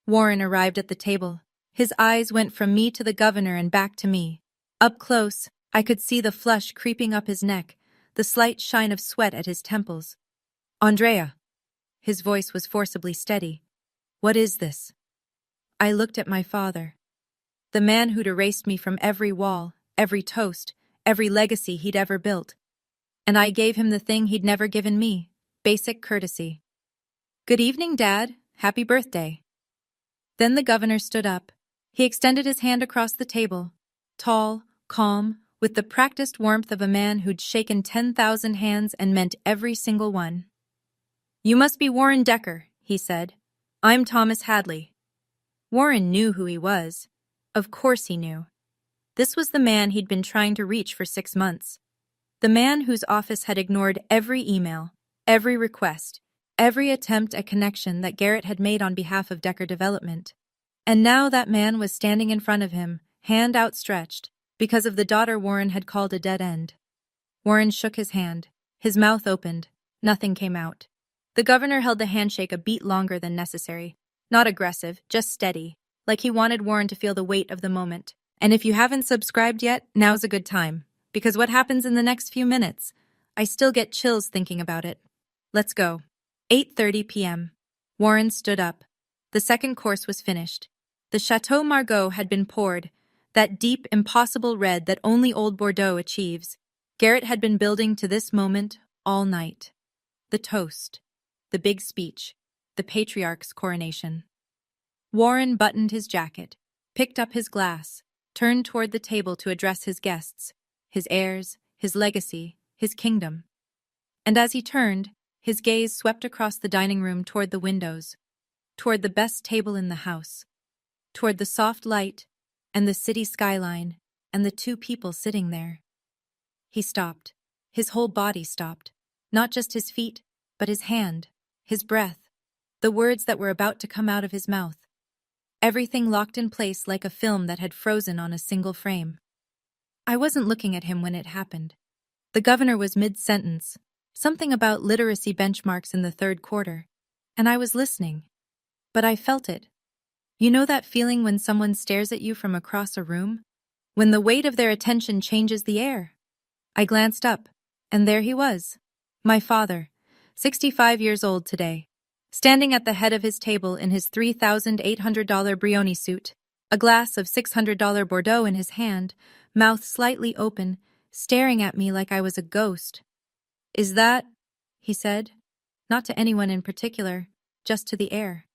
Warren arrived at the table. His eyes went from me to the governor and back to me. Up close, I could see the flush creeping up his neck, the slight shine of sweat at his temples. Andrea. His voice was forcibly steady. What is this? I looked at my father. The man who'd erased me from every wall, every toast, every legacy he'd ever built. And I gave him the thing he'd never given me, basic courtesy. Good evening, Dad. Happy birthday. Then the governor stood up. He extended his hand across the table, tall, calm, with the practiced warmth of a man who'd shaken 10,000 hands and meant every single one. You must be Warren Decker, he said. I'm Thomas Hadley. Warren knew who he was. Of course he knew. This was the man he'd been trying to reach for 6 months. The man whose office had ignored every email, every request, every attempt at connection that Garrett had made on behalf of Decker Development. And now that man was standing in front of him, hand outstretched, because of the daughter Warren had called a dead end. Warren shook his hand. His mouth opened. Nothing came out. The governor held the handshake a beat longer than necessary. Not aggressive, just steady, like he wanted Warren to feel the weight of the moment. And if you haven't subscribed yet, now's a good time. Because what happens in the next few minutes? I still get chills thinking about it. Let's go. 8:30 p.m. Warren stood up. The second course was finished. The Chateau Margaux had been poured, that deep, impossible red that only Old Bordeaux achieves. Garrett had been building to this moment all night. The toast, the big speech, the patriarch's coronation. Warren buttoned his jacket, picked up his glass, turned toward the table to address his guests, his heirs, his legacy, his kingdom. And as he turned, his gaze swept across the dining room toward the windows, toward the best table in the house, toward the soft light and the city skyline and the two people sitting there. He stopped. His whole body stopped. Not just his feet, but his hand, his breath, the words that were about to come out of his mouth. Everything locked in place like a film that had frozen on a single frame. I wasn't looking at him when it happened. The governor was mid-sentence, something about literacy benchmarks in the third quarter, and I was listening. But I felt it. You know that feeling when someone stares at you from across a room? When the weight of their attention changes the air? I glanced up, and there he was. My father, 65 years old today, standing at the head of his table in his $3,800 Brioni suit, a glass of $600 Bordeaux in his hand, mouth slightly open, staring at me like I was a ghost. Is that, he said, not to anyone in particular, just to the air.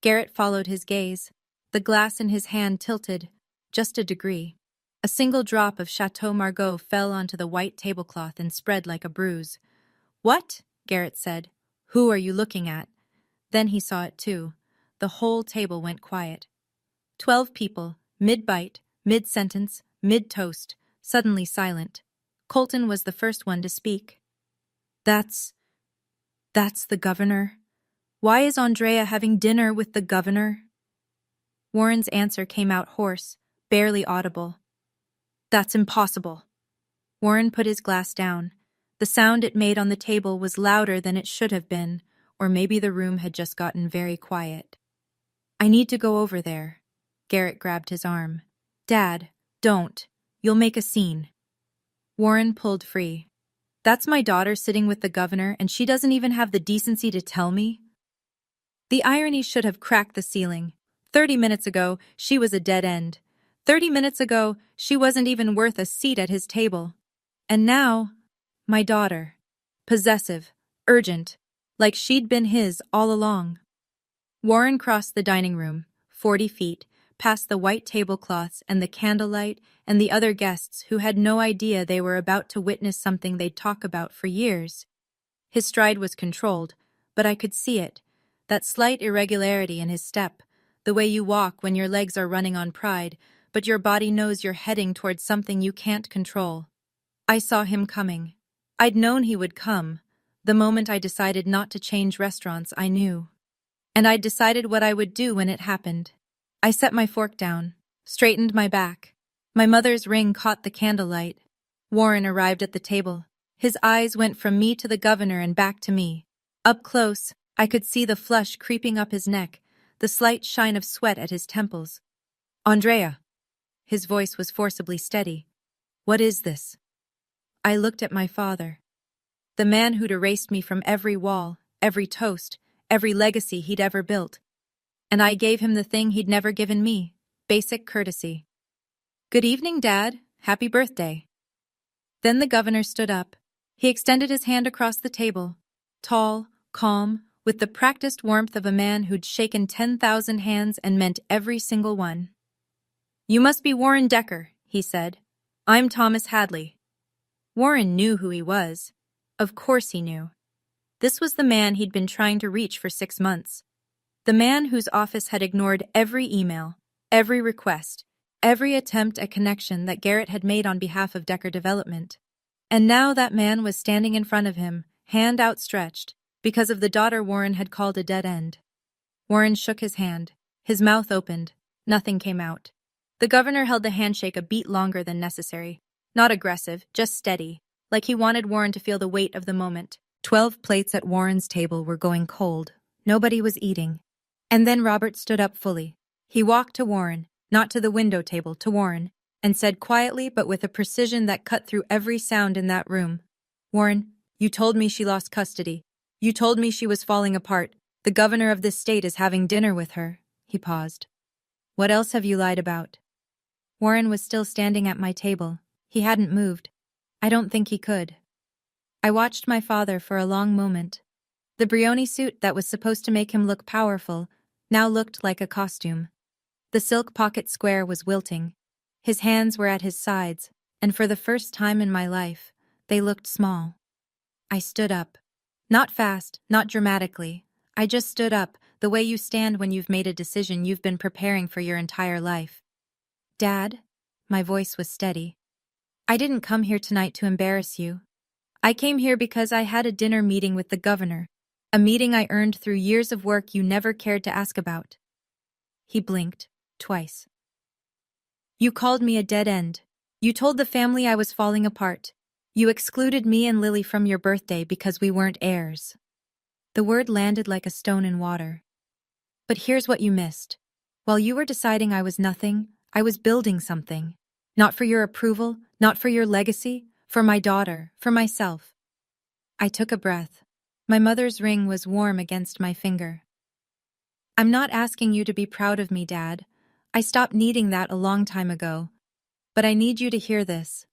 Garrett followed his gaze, the glass in his hand tilted, just a degree. A single drop of Chateau Margaux fell onto the white tablecloth and spread like a bruise. What? Garrett said. Who are you looking at? Then he saw it too. The whole table went quiet. 12 people, mid-bite, Mid-sentence, mid-toast, suddenly silent. Colton was the first one to speak. That's the governor. Why is Andrea having dinner with the governor? Warren's answer came out hoarse, barely audible. That's impossible. Warren put his glass down. The sound it made on the table was louder than it should have been, or maybe the room had just gotten very quiet. I need to go over there. Garrett grabbed his arm. Dad, don't. You'll make a scene. Warren pulled free. That's my daughter sitting with the governor, and she doesn't even have the decency to tell me? The irony should have cracked the ceiling. 30 minutes ago, she was a dead end. 30 minutes ago, she wasn't even worth a seat at his table. And now, my daughter. Possessive, urgent, like she'd been his all along. Warren crossed the dining room, 40 feet, past the white tablecloths and the candlelight and the other guests who had no idea they were about to witness something they'd talk about for years. His stride was controlled, but I could see it, that slight irregularity in his step, the way you walk when your legs are running on pride, but your body knows you're heading towards something you can't control. I saw him coming. I'd known he would come. The moment I decided not to change restaurants, I knew. And I'd decided what I would do when it happened. I set my fork down, straightened my back. My mother's ring caught the candlelight. Warren arrived at the table. His eyes went from me to the governor and back to me. Up close, I could see the flush creeping up his neck, the slight shine of sweat at his temples. Andrea. His voice was forcibly steady. What is this? I looked at my father. The man who'd erased me from every wall, every toast, every legacy he'd ever built. And I gave him the thing he'd never given me, basic courtesy. Good evening, Dad. Happy birthday. Then the governor stood up. He extended his hand across the table, tall, calm, with the practiced warmth of a man who'd shaken 10,000 hands and meant every single one. You must be Warren Decker, he said. I'm Thomas Hadley. Warren knew who he was. Of course he knew. This was the man he'd been trying to reach for 6 months. The man whose office had ignored every email, every request, every attempt at connection that Garrett had made on behalf of Decker Development. And now that man was standing in front of him, hand outstretched, because of the daughter Warren had called a dead end. Warren shook his hand. His mouth opened. Nothing came out. The governor held the handshake a beat longer than necessary. Not aggressive, just steady, like he wanted Warren to feel the weight of the moment. 12 plates at Warren's table were going cold. Nobody was eating. And then Robert stood up fully. He walked to Warren, not to the window table, to Warren, and said quietly but with a precision that cut through every sound in that room, Warren, you told me she lost custody. You told me she was falling apart. The governor of this state is having dinner with her. He paused. What else have you lied about? Warren was still standing at my table. He hadn't moved. I don't think he could. I watched my father for a long moment. The Brioni suit that was supposed to make him look powerful now looked like a costume. The silk pocket square was wilting. His hands were at his sides, and for the first time in my life, they looked small. I stood up. Not fast, not dramatically. I just stood up, the way you stand when you've made a decision you've been preparing for your entire life. Dad, my voice was steady. I didn't come here tonight to embarrass you. I came here because I had a dinner meeting with the governor, a meeting I earned through years of work you never cared to ask about. He blinked, twice. You called me a dead end. You told the family I was falling apart. You excluded me and Lily from your birthday because we weren't heirs. The word landed like a stone in water. But here's what you missed. While you were deciding I was nothing, I was building something. Not for your approval, not for your legacy, for my daughter, for myself. I took a breath. My mother's ring was warm against my finger. I'm not asking you to be proud of me, Dad. I stopped needing that a long time ago. But I need you to hear this.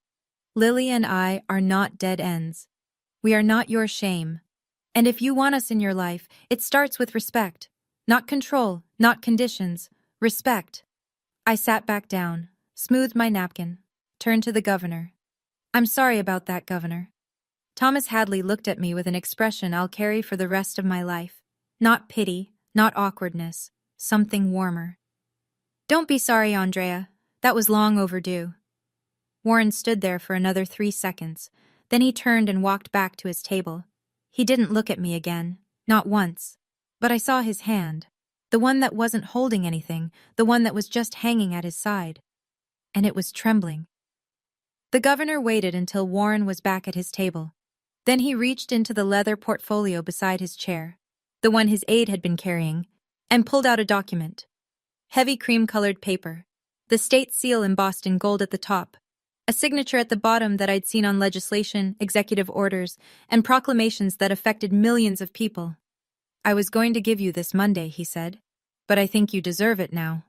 Lily and I are not dead ends. We are not your shame. And if you want us in your life, it starts with respect. Not control, not conditions. Respect. I sat back down, smoothed my napkin, turned to the governor. I'm sorry about that, Governor. Thomas Hadley looked at me with an expression I'll carry for the rest of my life. Not pity, not awkwardness, something warmer. Don't be sorry, Andrea. That was long overdue. Warren stood there for another 3 seconds. Then he turned and walked back to his table. He didn't look at me again, not once. But I saw his hand, the one that wasn't holding anything, the one that was just hanging at his side. And it was trembling. The governor waited until Warren was back at his table. Then he reached into the leather portfolio beside his chair, the one his aide had been carrying, and pulled out a document. Heavy cream-colored paper, the state seal embossed in gold at the top, a signature at the bottom that I'd seen on legislation, executive orders, and proclamations that affected millions of people. "I was going to give you this Monday," he said, "but I think you deserve it now."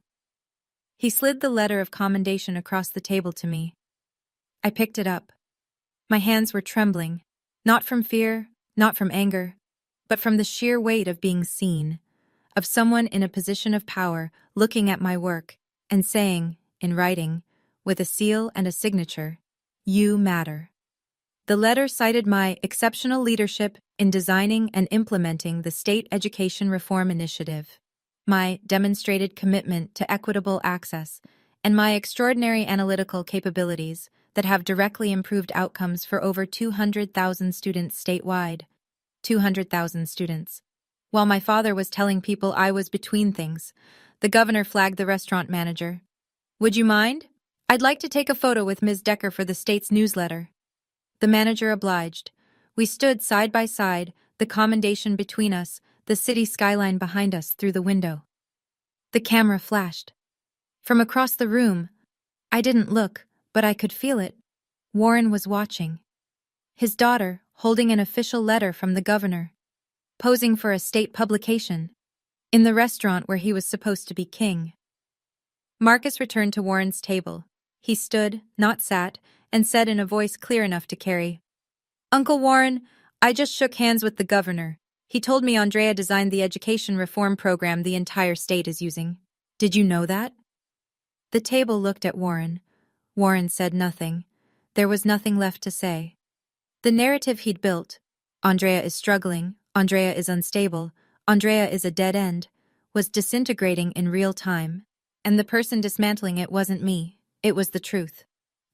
He slid the letter of commendation across the table to me. I picked it up. My hands were trembling, not from fear, not from anger, but from the sheer weight of being seen, of someone in a position of power looking at my work and saying, in writing, with a seal and a signature, "You matter." The letter cited my exceptional leadership in designing and implementing the State Education Reform Initiative, my demonstrated commitment to equitable access, and my extraordinary analytical capabilities that have directly improved outcomes for over 200,000 students statewide. 200,000 students. While my father was telling people I was between things, the governor flagged the restaurant manager. "Would you mind? I'd like to take a photo with Ms. Decker for the state's newsletter." The manager obliged. We stood side by side, the commendation between us, the city skyline behind us through the window. The camera flashed. From across the room, I didn't look, but I could feel it. Warren was watching. His daughter, holding an official letter from the governor, posing for a state publication, in the restaurant where he was supposed to be king. Marcus returned to Warren's table. He stood, not sat, and said in a voice clear enough to carry, "Uncle Warren, I just shook hands with the governor. He told me Andrea designed the education reform program the entire state is using. Did you know that?" The table looked at Warren. Warren said nothing. There was nothing left to say. The narrative he'd built, Andrea is struggling, Andrea is unstable, Andrea is a dead end, was disintegrating in real time. And the person dismantling it wasn't me. It was the truth.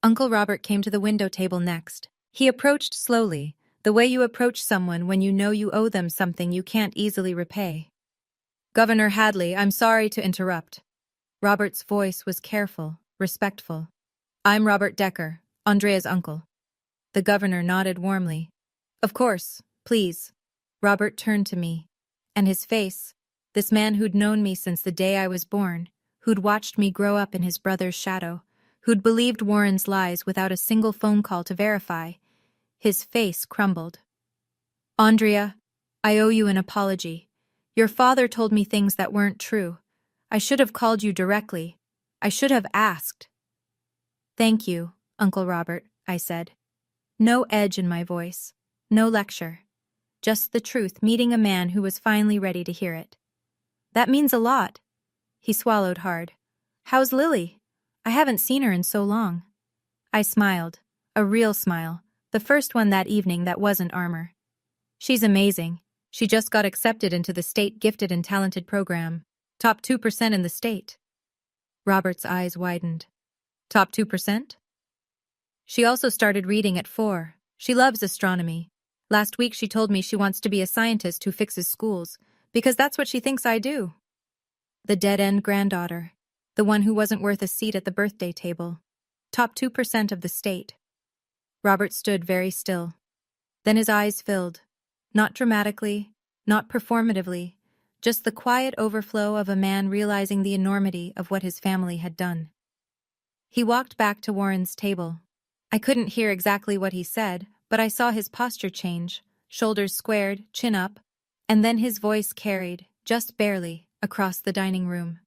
Uncle Robert came to the window table next. He approached slowly, the way you approach someone when you know you owe them something you can't easily repay. "Governor Hadley, I'm sorry to interrupt." Robert's voice was careful, respectful. "I'm Robert Decker, Andrea's uncle." The governor nodded warmly. "Of course, please." Robert turned to me, and his face, this man who'd known me since the day I was born, who'd watched me grow up in his brother's shadow, who'd believed Warren's lies without a single phone call to verify, his face crumbled. "Andrea, I owe you an apology. Your father told me things that weren't true. I should have called you directly. I should have asked." "Thank you, Uncle Robert," I said. No edge in my voice, no lecture. Just the truth meeting a man who was finally ready to hear it. "That means a lot." He swallowed hard. "How's Lily? I haven't seen her in so long." I smiled, a real smile, the first one that evening that wasn't armor. "She's amazing. She just got accepted into the state gifted and talented program. Top 2% in the state." Robert's eyes widened. "Top 2%? She also started reading at 4. She loves astronomy. Last week she told me she wants to be a scientist who fixes schools, because that's what she thinks I do." The dead-end granddaughter, the one who wasn't worth a seat at the birthday table. Top 2% of the state. Robert stood very still. Then his eyes filled. Not dramatically, not performatively, just the quiet overflow of a man realizing the enormity of what his family had done. He walked back to Warren's table. I couldn't hear exactly what he said, but I saw his posture change, shoulders squared, chin up, and then his voice carried, just barely, across the dining room.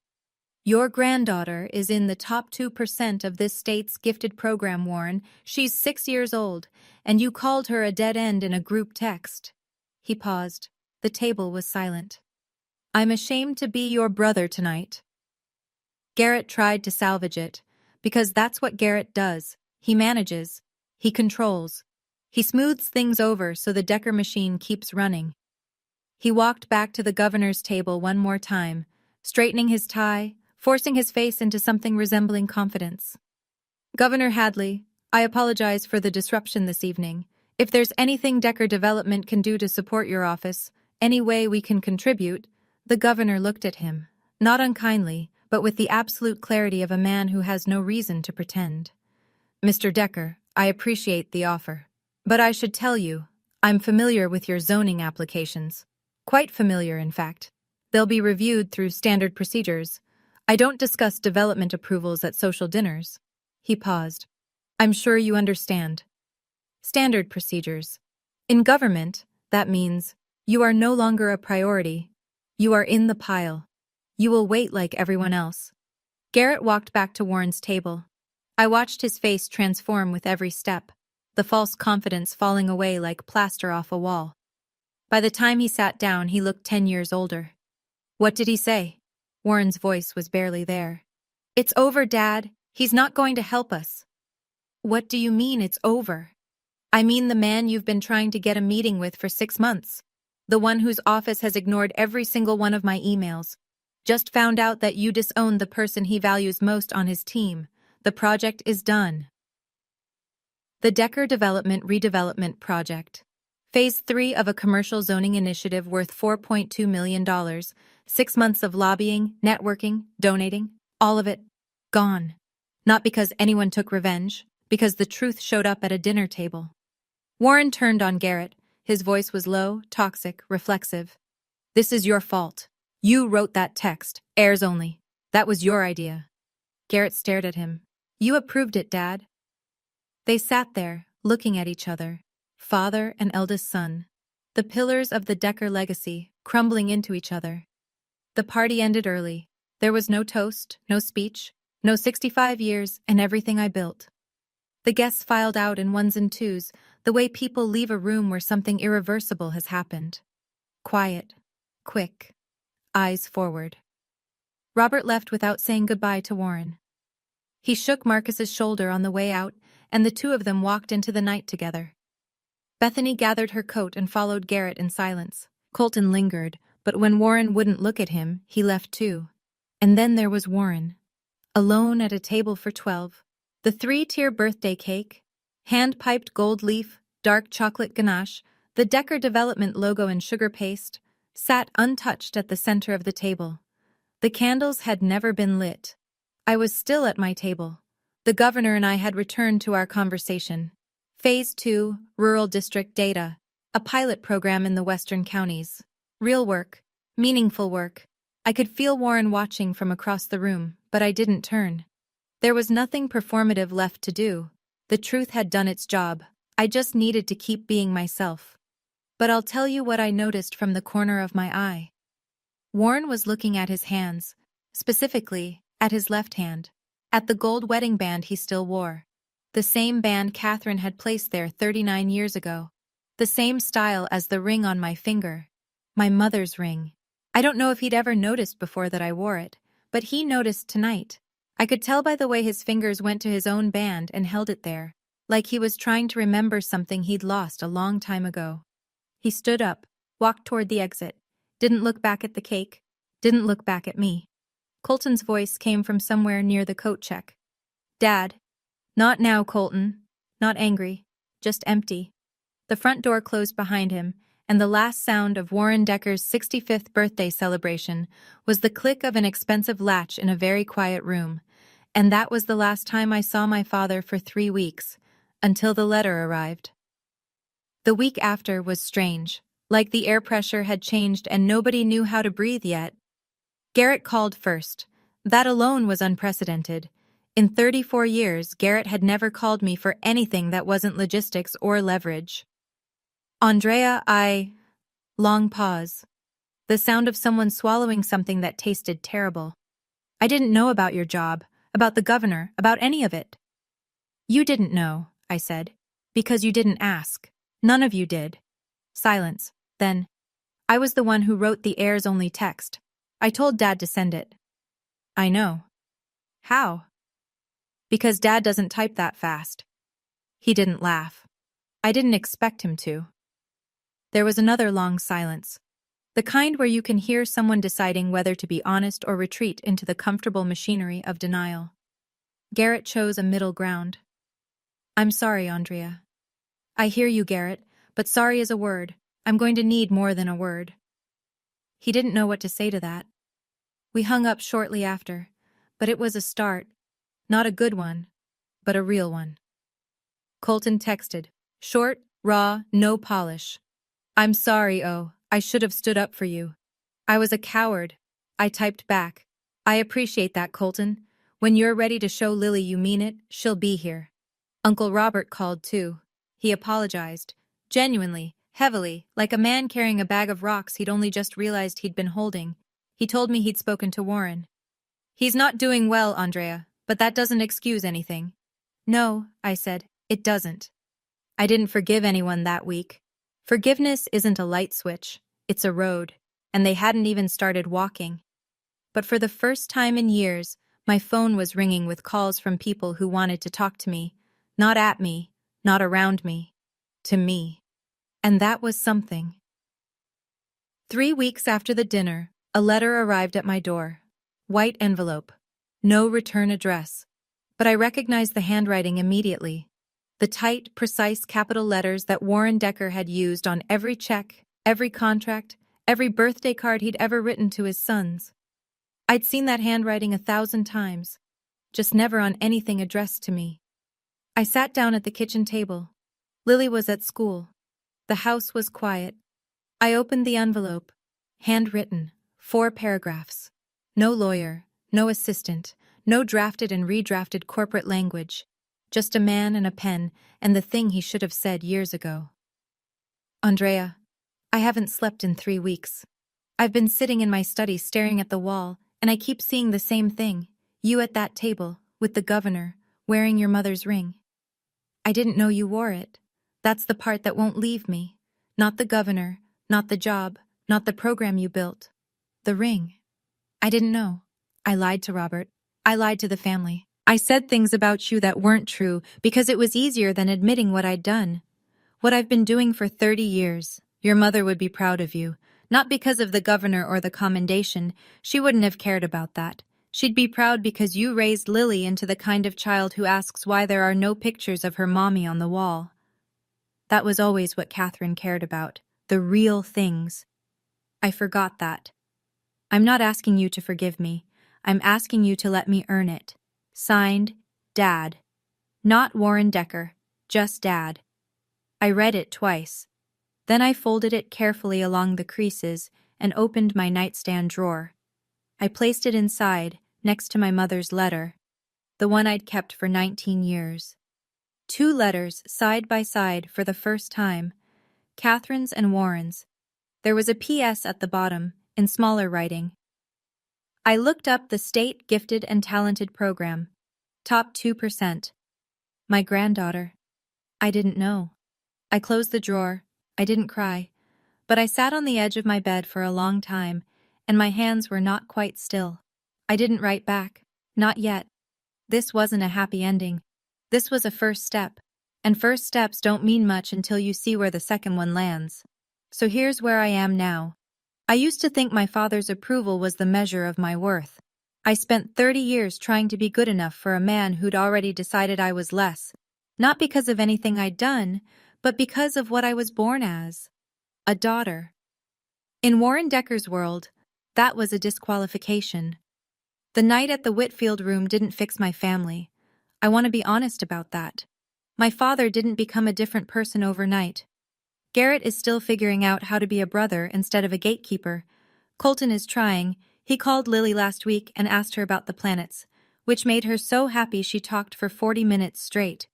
"Your granddaughter is in the top 2% of this state's gifted program, Warren. She's 6 years old, and you called her a dead end in a group text." He paused. The table was silent. "I'm ashamed to be your brother tonight." Garrett tried to salvage it, because that's what Garrett does. He manages. He controls. He smooths things over so the Decker machine keeps running. He walked back to the governor's table one more time, straightening his tie, forcing his face into something resembling confidence. Governor Hadley, I apologize for the disruption this evening. If there's anything Decker Development can do to support your office, any way we can contribute, the governor looked at him, not unkindly, but with the absolute clarity of a man who has no reason to pretend. Mr. Decker, I appreciate the offer. But I should tell you, I'm familiar with your zoning applications. Quite familiar, in fact. They'll be reviewed through standard procedures. I don't discuss development approvals at social dinners. He paused. I'm sure you understand. Standard procedures. In government, that means you are no longer a priority. You are in the pile. You will wait like everyone else. Garrett walked back to Warren's table. I watched his face transform with every step, the false confidence falling away like plaster off a wall. By the time he sat down, he looked 10 years older. What did he say? Warren's voice was barely there. It's over, Dad. He's not going to help us. What do you mean it's over? I mean the man you've been trying to get a meeting with for 6 months. The one whose office has ignored every single one of my emails. Just found out that you disowned the person he values most on his team. The project is done. The Decker Development Redevelopment Project. Phase 3 of a commercial zoning initiative worth $4.2 million. 6 months of lobbying, networking, donating, all of it, gone. Not because anyone took revenge, because the truth showed up at a dinner table. Warren turned on Garrett. His voice was low, toxic, reflexive. This is your fault. You wrote that text, heirs only. That was your idea. Garrett stared at him. You approved it, Dad. They sat there, looking at each other, father and eldest son, the pillars of the Decker legacy crumbling into each other. The party ended early. There was no toast, no speech, no 65 years and everything I built. The guests filed out in ones and twos, the way people leave a room where something irreversible has happened. Quiet, quick, eyes forward. Robert left without saying goodbye to Warren. He shook Marcus's shoulder on the way out, and the two of them walked into the night together. Bethany gathered her coat and followed Garrett in silence. Colton lingered, but when Warren wouldn't look at him, he left too. And then there was Warren, alone at a table for 12. The 3-tier birthday cake, hand-piped gold leaf, dark chocolate ganache, the Decker Development logo in sugar paste, sat untouched at the center of the table. The candles had never been lit. I was still at my table. The governor and I had returned to our conversation. Phase 2, Rural District Data, a pilot program in the western counties. Real work, meaningful work. I could feel Warren watching from across the room, but I didn't turn. There was nothing performative left to do. The truth had done its job. I just needed to keep being myself. But I'll tell you what I noticed from the corner of my eye. Warren was looking at his hands, specifically, at his left hand, at the gold wedding band he still wore. The same band Catherine had placed there 39 years ago. The same style as the ring on my finger. My mother's ring. I don't know if he'd ever noticed before that I wore it, but he noticed tonight. I could tell by the way his fingers went to his own band and held it there, like he was trying to remember something he'd lost a long time ago. He stood up, walked toward the exit, didn't look back at the cake, didn't look back at me. Colton's voice came from somewhere near the coat check. Dad. Not now, Colton. Not angry, just empty. The front door closed behind him, and the last sound of Warren Decker's 65th birthday celebration was the click of an expensive latch in a very quiet room, and that was the last time I saw my father for 3 weeks, until the letter arrived. The week after was strange, like the air pressure had changed and nobody knew how to breathe yet. Garrett called first. That alone was unprecedented. In 34 years, Garrett had never called me for anything that wasn't logistics or leverage. Andrea, Long pause. The sound of someone swallowing something that tasted terrible. I didn't know about your job, about the governor, about any of it. You didn't know, I said, because you didn't ask. None of you did. Silence. Then, I was the one who wrote the heirs only text. I told Dad to send it. I know. How? Because Dad doesn't type that fast. He didn't laugh. I didn't expect him to. There was another long silence. The kind where you can hear someone deciding whether to be honest or retreat into the comfortable machinery of denial. Garrett chose a middle ground. I'm sorry, Andrea. I hear you, Garrett, but sorry is a word. I'm going to need more than a word. He didn't know what to say to that. We hung up shortly after, but it was a start. Not a good one, but a real one. Colton texted. Short, raw, no polish. I'm sorry, I should have stood up for you. I was a coward. I typed back. I appreciate that, Colton. When you're ready to show Lily you mean it, she'll be here. Uncle Robert called too. He apologized. Genuinely, heavily, like a man carrying a bag of rocks he'd only just realized he'd been holding. He told me he'd spoken to Warren. He's not doing well, Andrea, but that doesn't excuse anything. No, I said, it doesn't. I didn't forgive anyone that week. Forgiveness isn't a light switch, it's a road, and they hadn't even started walking. But for the first time in years, my phone was ringing with calls from people who wanted to talk to me, not at me, not around me, to me. And that was something. 3 weeks after the dinner, a letter arrived at my door. White envelope. No return address. But I recognized the handwriting immediately. The tight, precise capital letters that Warren Decker had used on every check, every contract, every birthday card he'd ever written to his sons. I'd seen that handwriting 1,000 times, just never on anything addressed to me. I sat down at the kitchen table. Lily was at school. The house was quiet. I opened the envelope. Handwritten, 4 paragraphs. No lawyer, no assistant, no drafted and redrafted corporate language. Just a man and a pen, and the thing he should have said years ago. Andrea, I haven't slept in 3 weeks. I've been sitting in my study staring at the wall, and I keep seeing the same thing. You at that table, with the governor, wearing your mother's ring. I didn't know you wore it. That's the part that won't leave me. Not the governor, not the job, not the program you built. The ring. I didn't know. I lied to Robert. I lied to the family. I said things about you that weren't true because it was easier than admitting what I'd done. What I've been doing for 30 years. Your mother would be proud of you. Not because of the governor or the commendation. She wouldn't have cared about that. She'd be proud because you raised Lily into the kind of child who asks why there are no pictures of her mommy on the wall. That was always what Catherine cared about. The real things. I forgot that. I'm not asking you to forgive me. I'm asking you to let me earn it. Signed, Dad. Not Warren Decker, just Dad. I read it twice. Then I folded it carefully along the creases and opened my nightstand drawer. I placed it inside, next to my mother's letter, the one I'd kept for 19 years. 2 letters side by side for the first time, Catherine's and Warren's. There was a P.S. at the bottom, in smaller writing. I looked up the state gifted and talented program. Top 2%. My granddaughter. I didn't know. I closed the drawer. I didn't cry. But I sat on the edge of my bed for a long time, and my hands were not quite still. I didn't write back. Not yet. This wasn't a happy ending. This was a first step. And first steps don't mean much until you see where the second one lands. So here's where I am now. I used to think my father's approval was the measure of my worth. I spent 30 years trying to be good enough for a man who'd already decided I was less, not because of anything I'd done, but because of what I was born as. A daughter. In Warren Decker's world, that was a disqualification. The night at the Whitfield room didn't fix my family. I want to be honest about that. My father didn't become a different person overnight. Garrett is still figuring out how to be a brother instead of a gatekeeper. Colton is trying. He called Lily last week and asked her about the planets, which made her so happy she talked for 40 minutes straight.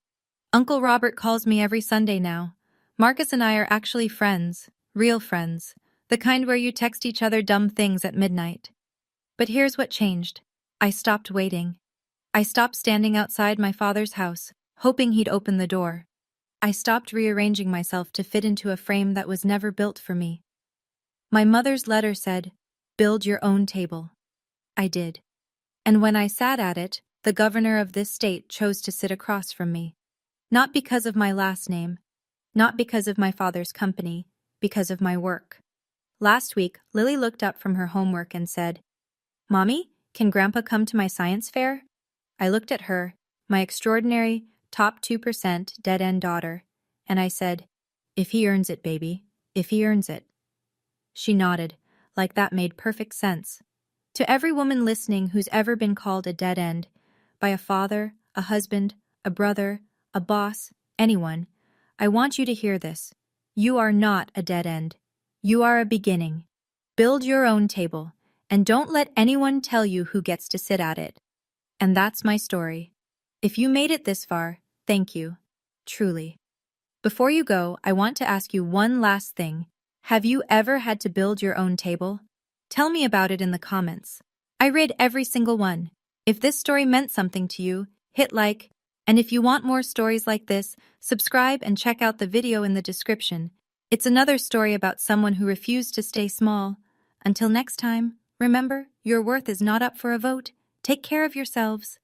Uncle Robert calls me every Sunday now. Marcus and I are actually friends, real friends, the kind where you text each other dumb things at midnight. But here's what changed. I stopped waiting. I stopped standing outside my father's house, hoping he'd open the door. I stopped rearranging myself to fit into a frame that was never built for me. My mother's letter said, "Build your own table." I did. And when I sat at it, the governor of this state chose to sit across from me. Not because of my last name, not because of my father's company, because of my work. Last week, Lily looked up from her homework and said, "Mommy, can Grandpa come to my science fair?" I looked at her, my extraordinary, top 2% dead-end daughter, and I said, "If he earns it, baby, if he earns it." She nodded, like that made perfect sense. To every woman listening who's ever been called a dead end, by a father, a husband, a brother, a boss, anyone, I want you to hear this. You are not a dead end. You are a beginning. Build your own table, and don't let anyone tell you who gets to sit at it. And that's my story. If you made it this far, thank you. Truly. Before you go, I want to ask you one last thing. Have you ever had to build your own table? Tell me about it in the comments. I read every single one. If this story meant something to you, hit like, and if you want more stories like this, subscribe and check out the video in the description. It's another story about someone who refused to stay small. Until next time, remember, your worth is not up for a vote. Take care of yourselves.